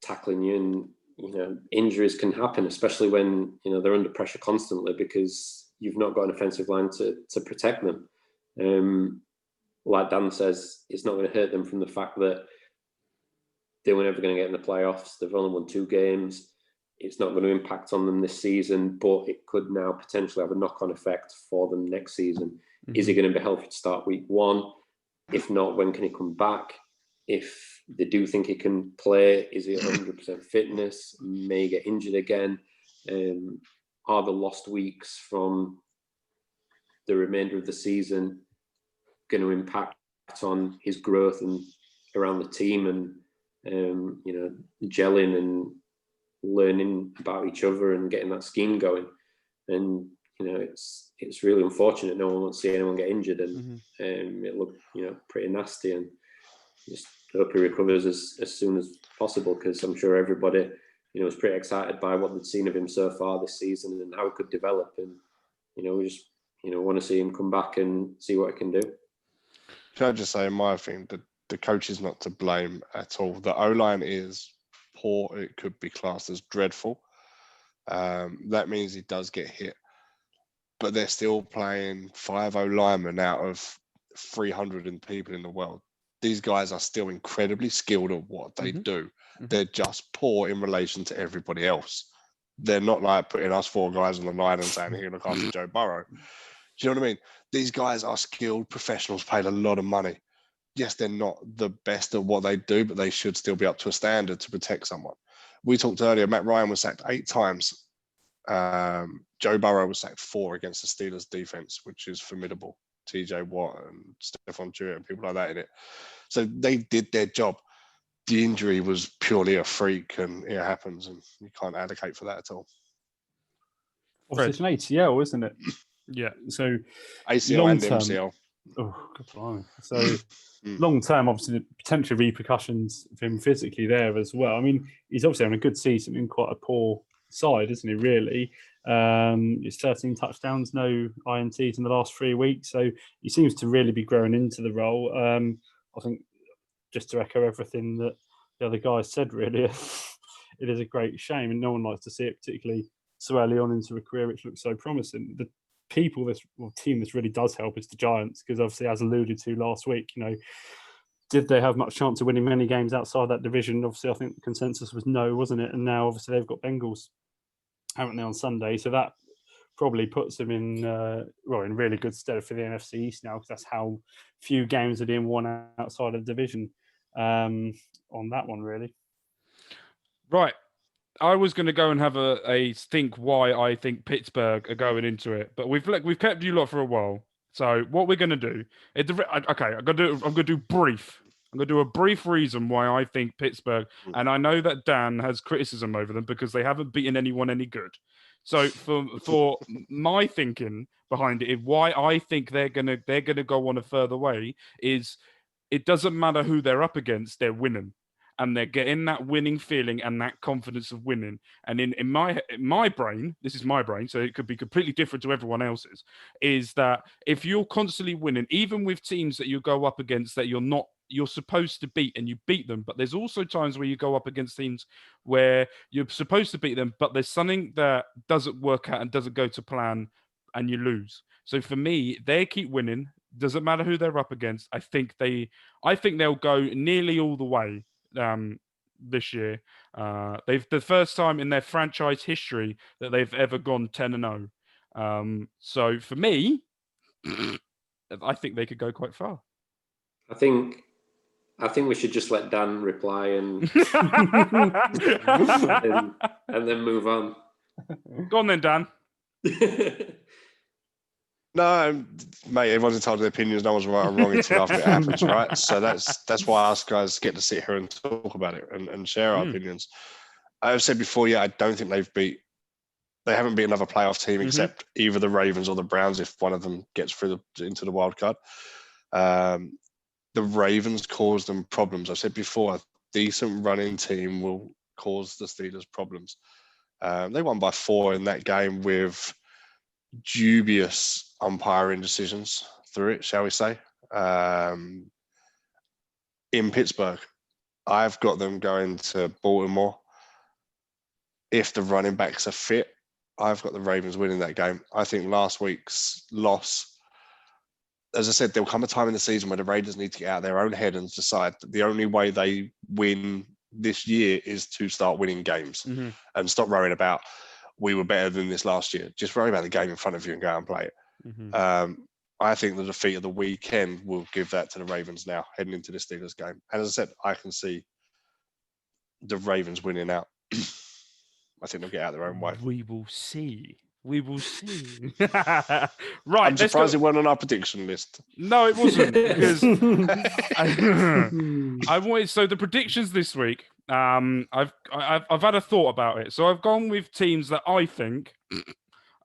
tackling you, and, injuries can happen, especially when, they're under pressure constantly because you've not got an offensive line to protect them. Like Dan says, it's not going to hurt them from the fact that they were never going to get in the playoffs. They've only won 2 games. It's not going to impact on them this season, but it could now potentially have a knock-on effect for them next season. Mm-hmm. Is he going to be healthy to start week 1? If not, when can he come back? If they do think he can play, is he 100% fitness? May get injured again? Are the lost weeks from the remainder of the season going to impact on his growth and around the team, and gelling and learning about each other and getting that scheme going? And it's really unfortunate. No one wants to see anyone get injured, and it looked pretty nasty, and just hope he recovers as soon as possible, because I'm sure everybody, is pretty excited by what they've seen of him so far this season and how it could develop. And, we just, want to see him come back and see what he can do. Can I just say, in my opinion, the coach is not to blame at all. The O-line is poor. It could be classed as dreadful. That means he does get hit. But they're still playing 5 O-linemen out of 300 people in the world. These guys are still incredibly skilled at what they do. They're just poor in relation to everybody else. They're not like putting us 4 guys on the line and saying, here, look after Joe Burrow. Do you know what I mean? These guys are skilled professionals, paid a lot of money. Yes, they're not the best at what they do, but they should still be up to a standard to protect someone. We talked earlier, Matt Ryan was sacked 8 times. Joe Burrow was sacked 4 against the Steelers defense, which is formidable. TJ Watt and Stephon Jewett and people like that in it. So they did their job. The injury was purely a freak, and it happens, and you can't advocate for that at all. Obviously, it's an ACL, isn't it? Yeah. So ACL and MCL. Oh, good blimey. So long term, obviously, the potential repercussions of him physically there as well. I mean, he's obviously having a good season in quite a poor side, isn't he, really? It's 13 touchdowns, no INTs in the last 3 weeks. So he seems to really be growing into the role. I think, just to echo everything that the other guys said, really, it is a great shame, and no one likes to see it, particularly so early on into a career which looks so promising. The team this really does help is the Giants, because obviously, as alluded to last week, did they have much chance of winning many games outside that division? Obviously, I think the consensus was no, wasn't it? And now, obviously, they've got Bengals, haven't they, on Sunday? So that probably puts them in in really good stead for the NFC East now, because that's how few games are being won outside of the division on that one, really. Right. I was going to go and have a think why I think Pittsburgh are going into it, but we've kept you lot for a while. So what we're going to do? I'm going to do brief. I'm going to do a brief reason why I think Pittsburgh, and I know that Dan has criticism over them because they haven't beaten anyone any good. So for my thinking behind it, why I think they're gonna go on a further way is, it doesn't matter who they're up against, they're winning. And they're getting that winning feeling and that confidence of winning. And in my brain, this is my brain, so it could be completely different to everyone else's, is that if you're constantly winning, even with teams that you go up against that you're supposed to beat and you beat them, but there's also times where you go up against teams where you're supposed to beat them, but there's something that doesn't work out and doesn't go to plan and you lose. So for me, they keep winning. Doesn't matter who they're up against. I think they'll go nearly all the way this year. They've the first time in their franchise history that they've ever gone 10-0. So for me, I think they could go quite far. I think we should just let Dan reply and and then move on. Go on then, Dan. No, mate, everyone's entitled to their opinions. No one's right or wrong until after it happens, right? So that's why us guys get to sit here and talk about it and share our opinions. I've said before, I don't think they haven't beat another playoff team except either the Ravens or the Browns if one of them gets into the wild card. The Ravens caused them problems. I've said before, a decent running team will cause the Steelers problems. They won by 4 in that game with dubious umpiring decisions through it, shall we say. In Pittsburgh, I've got them going to Baltimore. If the running backs are fit, I've got the Ravens winning that game. I think last week's loss, as I said, there'll come a time in the season where the Raiders need to get out of their own head and decide that the only way they win this year is to start winning games and stop worrying about, we were better than this last year. Just worry about the game in front of you and go out and play it. I think the defeat of the weekend will give that to the Ravens now, heading into the Steelers game. And as I said, I can see the Ravens winning out. I think they'll get out their own way. We will see. Right. I'm surprised it wasn't on our prediction list. No, it wasn't, because I wanted. So the predictions this week, I've had a thought about it. So I've gone with teams that I think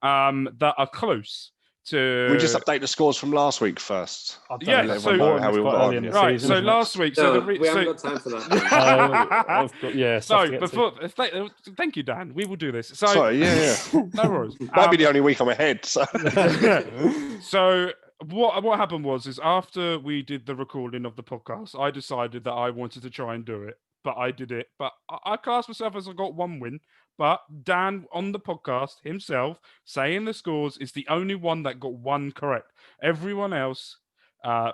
that are close to. We just update the scores from last week first. Yeah, Let so- everyone know how we got on. Yeah. Right, so last week, No, we haven't got time for that. Stuff So to get before, thank you, Dan. We will do this. So Sorry, yeah. no worries. Might be the only week I'm ahead. So. So what happened was after we did the recording of the podcast, I decided that I wanted to try and do it, but I did it. But I class myself as I got one win. But Dan on the podcast himself saying the scores is the only one that got one correct. Everyone else,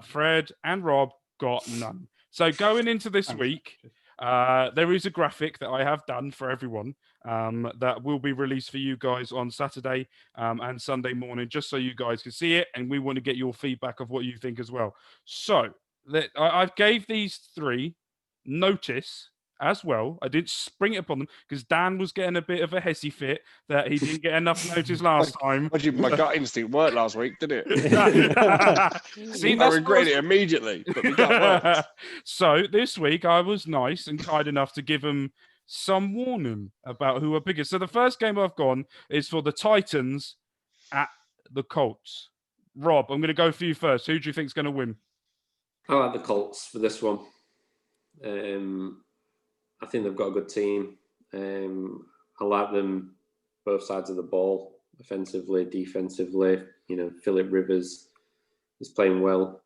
Fred and Rob, got none. So going into this week, there is a graphic that I have done for everyone that will be released for you guys on Saturday and Sunday morning, just so you guys can see it. And we want to get your feedback of what you think as well. So I gave these three notice as well. I didn't spring it upon them because Dan was getting a bit of a hessy fit that he didn't get enough notice last time. My gut instinct worked last week, didn't it? See, I regret it immediately, but my gut worked. So this week I was nice and kind enough to give him some warning about who are biggest. So the first game I've gone is for the Titans at the Colts. Rob, I'm going to go for you first. Who do you think is going to win? I like the Colts for this one. I think they've got a good team. I like them both sides of the ball, offensively, defensively. You know, Phillip Rivers is playing well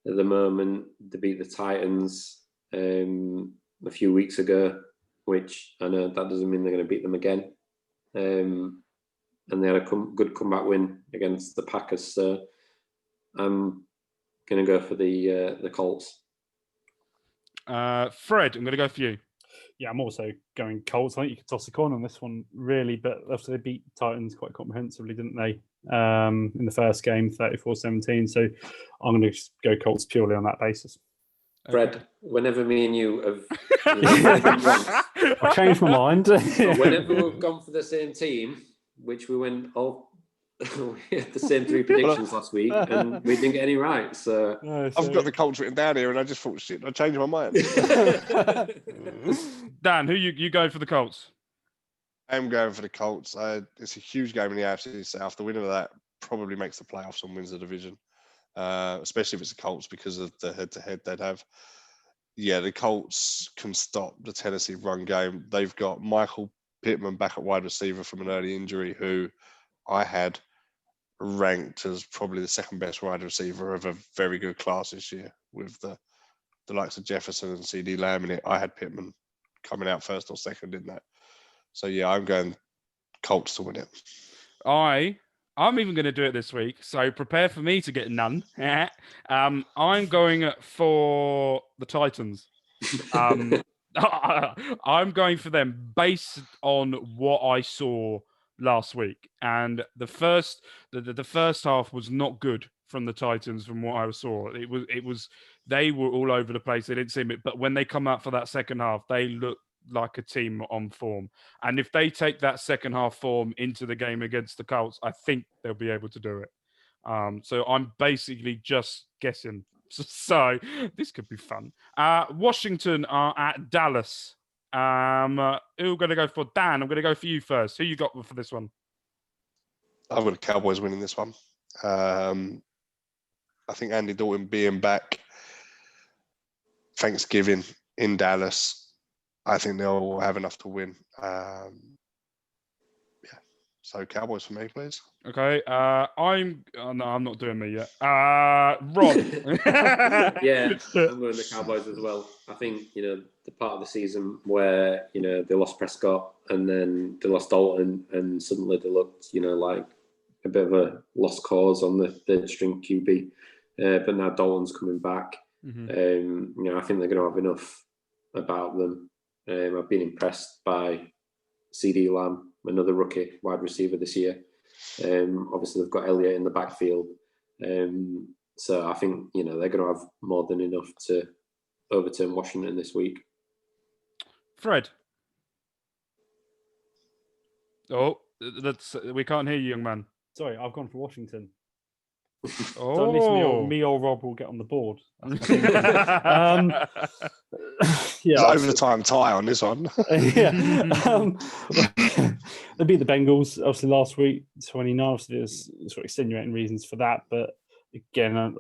at the moment. They beat the Titans a few weeks ago, which I know that doesn't mean they're going to beat them again. And they had a good comeback win against the Packers. So I'm going to go for the Colts. Fred, I'm going to go for you. Yeah, I'm also going Colts. I think you could toss a coin on this one, really, but after they beat Titans quite comprehensively, didn't they? In the first game, 34-17. So I'm going to go Colts purely on that basis. Fred, whenever me and you have... I've changed my mind. Whenever we've gone for the same team, which we went all... we had the same three predictions last week, and we didn't get any right. So I've got the Colts written down here, and I just thought, shit, I changed my mind. Dan, who you go for the Colts? I'm going for the Colts. It's a huge game in the AFC South. The winner of that probably makes the playoffs and wins the division, especially if it's the Colts because of the head-to-head they'd have. Yeah, the Colts can stop the Tennessee run game. They've got Michael Pittman back at wide receiver from an early injury, who I had ranked as probably the second best wide receiver of a very good class this year with the likes of Jefferson and CD Lamb in it. I had Pittman coming out first or second in that. So yeah, I'm going Colts to win it. I'm even going to do it this week, so prepare for me to get none. I'm going for the Titans. I'm going for them based on what I saw last week, and the first half was not good from the Titans. From what I saw, it was they were all over the place. They didn't seem it, but when they come out for that second half, they look like a team on form. And if they take that second half form into the game against the Colts, I think they'll be able to do it. So I'm basically just guessing. So this could be fun. Washington are at Dallas. Who are going to go for? Dan, I'm going to go for you first. Who you got for this one? I've got the Cowboys winning this one. I think Andy Dalton being back Thanksgiving in Dallas, I think they'll have enough to win. So Cowboys for me, please. Okay. I'm not doing me yet. Rob. Yeah, I'm going the Cowboys as well. I think, the part of the season where, they lost Prescott and then they lost Dalton and suddenly they looked, like a bit of a lost cause on the third string QB. But now Dalton's coming back. Mm-hmm. I think they're going to have enough about them. I've been impressed by CD Lamb, another rookie wide receiver this year. Obviously, they've got Elliott in the backfield. So I think, they're going to have more than enough to overturn Washington this week. Fred. Oh, we can't hear you, young man. Sorry, I've gone for Washington. Oh. So at least me or Rob will get on the board. It's overtime tie on this one. Yeah. They beat the Bengals obviously last week, 29. Obviously, there's sort of extenuating reasons for that, but again,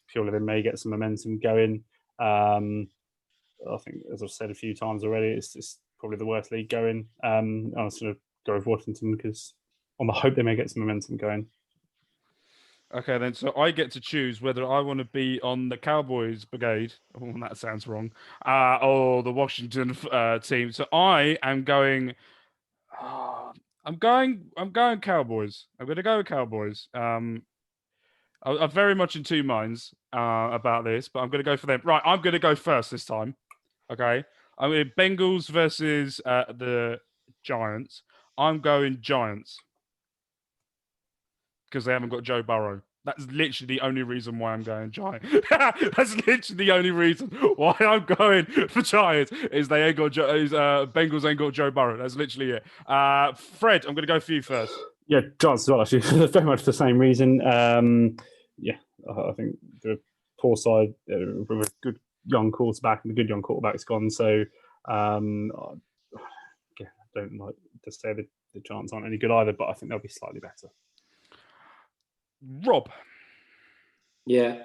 purely they may get some momentum going. I think, as I've said a few times already, it's probably the worst league going. I'll sort of go with Washington because on the hope they may get some momentum going. Okay, then. So I get to choose whether I want to be on the Cowboys brigade. Oh, that sounds wrong. Or the Washington team. So I am going. I'm going Cowboys. I'm going to go with Cowboys. I'm very much in two minds about this, but I'm going to go for them. Right, I'm going to go first this time. Okay, I'm going Bengals versus the Giants. I'm going Giants because they haven't got Joe Burrow. That's literally the only reason why I'm going Giants. That's literally the only reason why I'm going for Giants is they ain't got Bengals ain't got Joe Burrow. That's literally it. Fred, I'm going to go for you first. Yeah, Giants as well. Actually, very much the same reason. Yeah, I think the poor side with a good young quarterback, and the good young quarterback's gone. So, I don't like to say that the Giants aren't any good either, but I think they'll be slightly better. Rob. Yeah.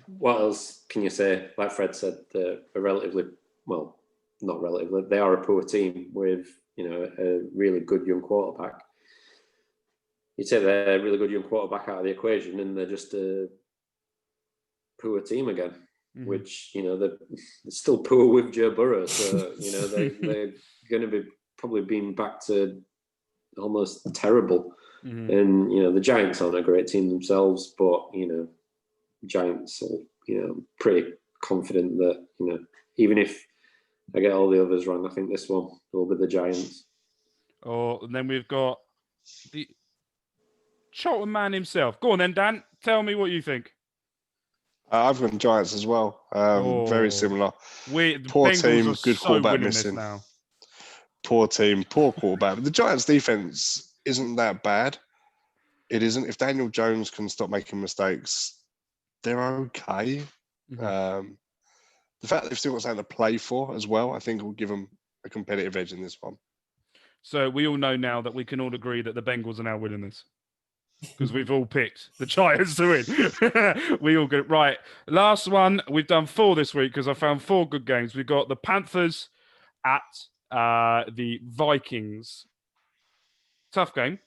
What else can you say? Like Fred said, they're a relatively, well, not relatively, they are a poor team with, a really good young quarterback. You'd say they're a really good young quarterback out of the equation, and they're just a poor team again, which, they're still poor with Joe Burrow. So, they're going to be probably being back to almost terrible. And, the Giants aren't a great team themselves, but, Giants are, pretty confident that, even if I get all the others wrong, I think this one will be the Giants. Oh, and then we've got the Charlton man himself. Go on then, Dan. Tell me what you think. I've got Giants as well. Very similar. Poor Bengals team, good so quarterback missing. now. Poor team, poor quarterback. But the Giants' defense isn't that bad. It isn't. If Daniel Jones can stop making mistakes, they're okay. The fact they've still got something to play for as well, I think will give them a competitive edge in this one. So we all know now that we can all agree that the Bengals are now winning this. Because we've all picked the Giants to win. We all get it. Right. Last one. We've done 4 this week because I found 4 good games. We've got the Panthers at the Vikings. Tough game.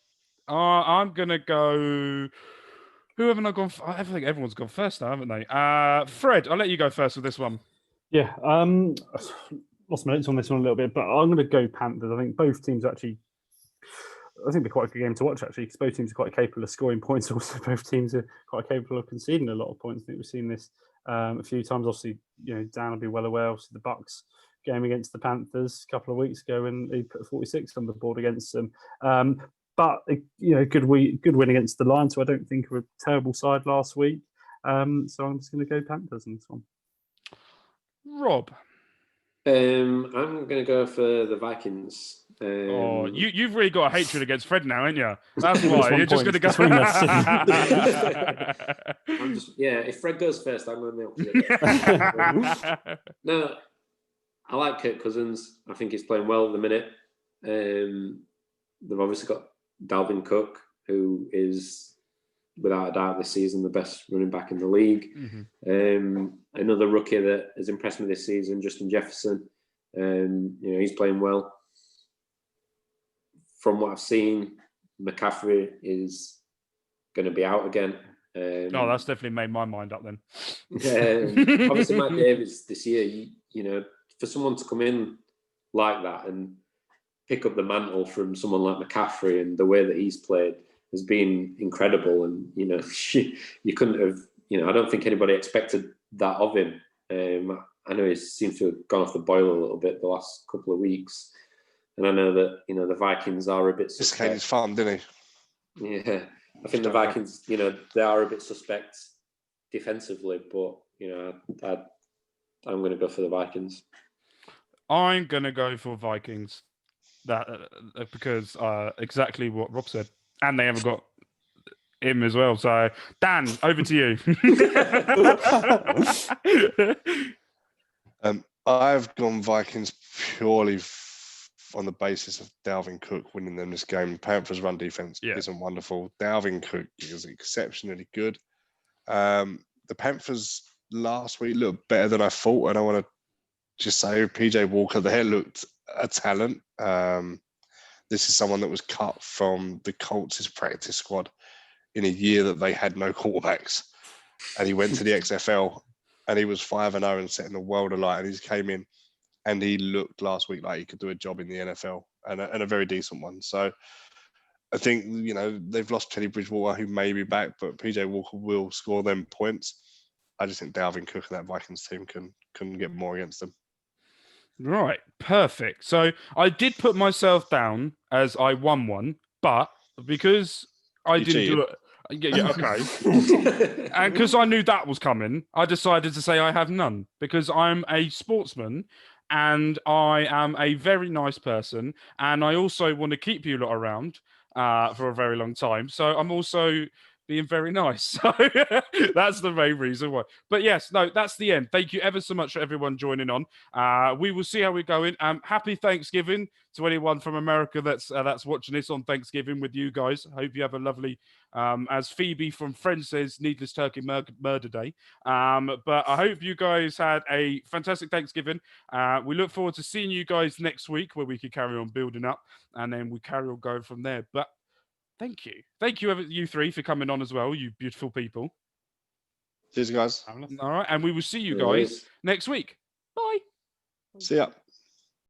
I'm going to go... Who haven't I gone? I think everyone's gone first now, haven't they? Fred, I'll let you go first with this one. Yeah, lost my notes on this one a little bit, but I'm going to go Panthers. I think both teams actually, I think it'll be quite a good game to watch actually, because both teams are quite capable of scoring points. Also, both teams are quite capable of conceding a lot of points. I think we've seen this a few times. Obviously, Dan will be well aware. Obviously, the Bucks game against the Panthers a couple of weeks ago, and they put 46 on the board against them. But good win against the Lions, so I don't think were a terrible side last week. So I'm just going to go Panthers in this one. Rob, I'm going to go for the Vikings. You've really got a hatred against Fred now, ain't you? That's why you're just going to go. If Fred goes first, I'm going the opposite. No, I like Kirk Cousins. I think he's playing well at the minute. They've obviously got Dalvin Cook, who is, without a doubt, this season the best running back in the league. Another rookie that has impressed me this season, Justin Jefferson. He's playing well. From what I've seen, McCaffrey is going to be out again. That's definitely made my mind up then. Obviously, Mike Davis this year, for someone to come in like that and pick up the mantle from someone like McCaffrey and the way that he's played has been incredible. And, you couldn't have, I don't think anybody expected that of him. I know he seems to have gone off the boil a little bit the last couple of weeks. And I know that, the Vikings are a bit suspect. This fun, didn't he? Yeah. I think the Vikings, they are a bit suspect defensively, but, I'm going to go for the Vikings. I'm going to go for Vikings. That because exactly what Rob said, and they haven't got him as well. So, Dan, over to you. I've gone Vikings purely on the basis of Dalvin Cook winning them this game. Panthers' run defense isn't wonderful. Dalvin Cook is exceptionally good. The Panthers last week looked better than I thought, and I want to just say PJ Walker there looked a talent. This is someone that was cut from the Colts' practice squad in a year that they had no quarterbacks, and he went to the XFL, and he was 5-0 and setting the world alight. And he came in, and he looked last week like he could do a job in the NFL, and a very decent one. So I think, they've lost Teddy Bridgewater, who may be back, but PJ Walker will score them points. I just think Dalvin Cook and that Vikings team can get more against them. Right, perfect. So I did put myself down as I won one, but because I didn't do it, okay, and because I knew that was coming, I decided to say I have none because I'm a sportsman and I am a very nice person, and I also want to keep you lot around for a very long time. So I'm also being very nice. So that's the main reason why. But yes, no, that's the end. Thank you ever so much for everyone joining on. We will see how we're going. Happy Thanksgiving to anyone from America that's watching this on Thanksgiving with you guys. I hope you have a lovely, as Phoebe from Friends says, needless turkey murder day. But I hope you guys had a fantastic Thanksgiving. We look forward to seeing you guys next week where we can carry on building up and then we carry on going from there. But thank you, you three, for coming on as well, you beautiful people. Cheers, guys. All right, and we will see you guys next week. Bye. See ya.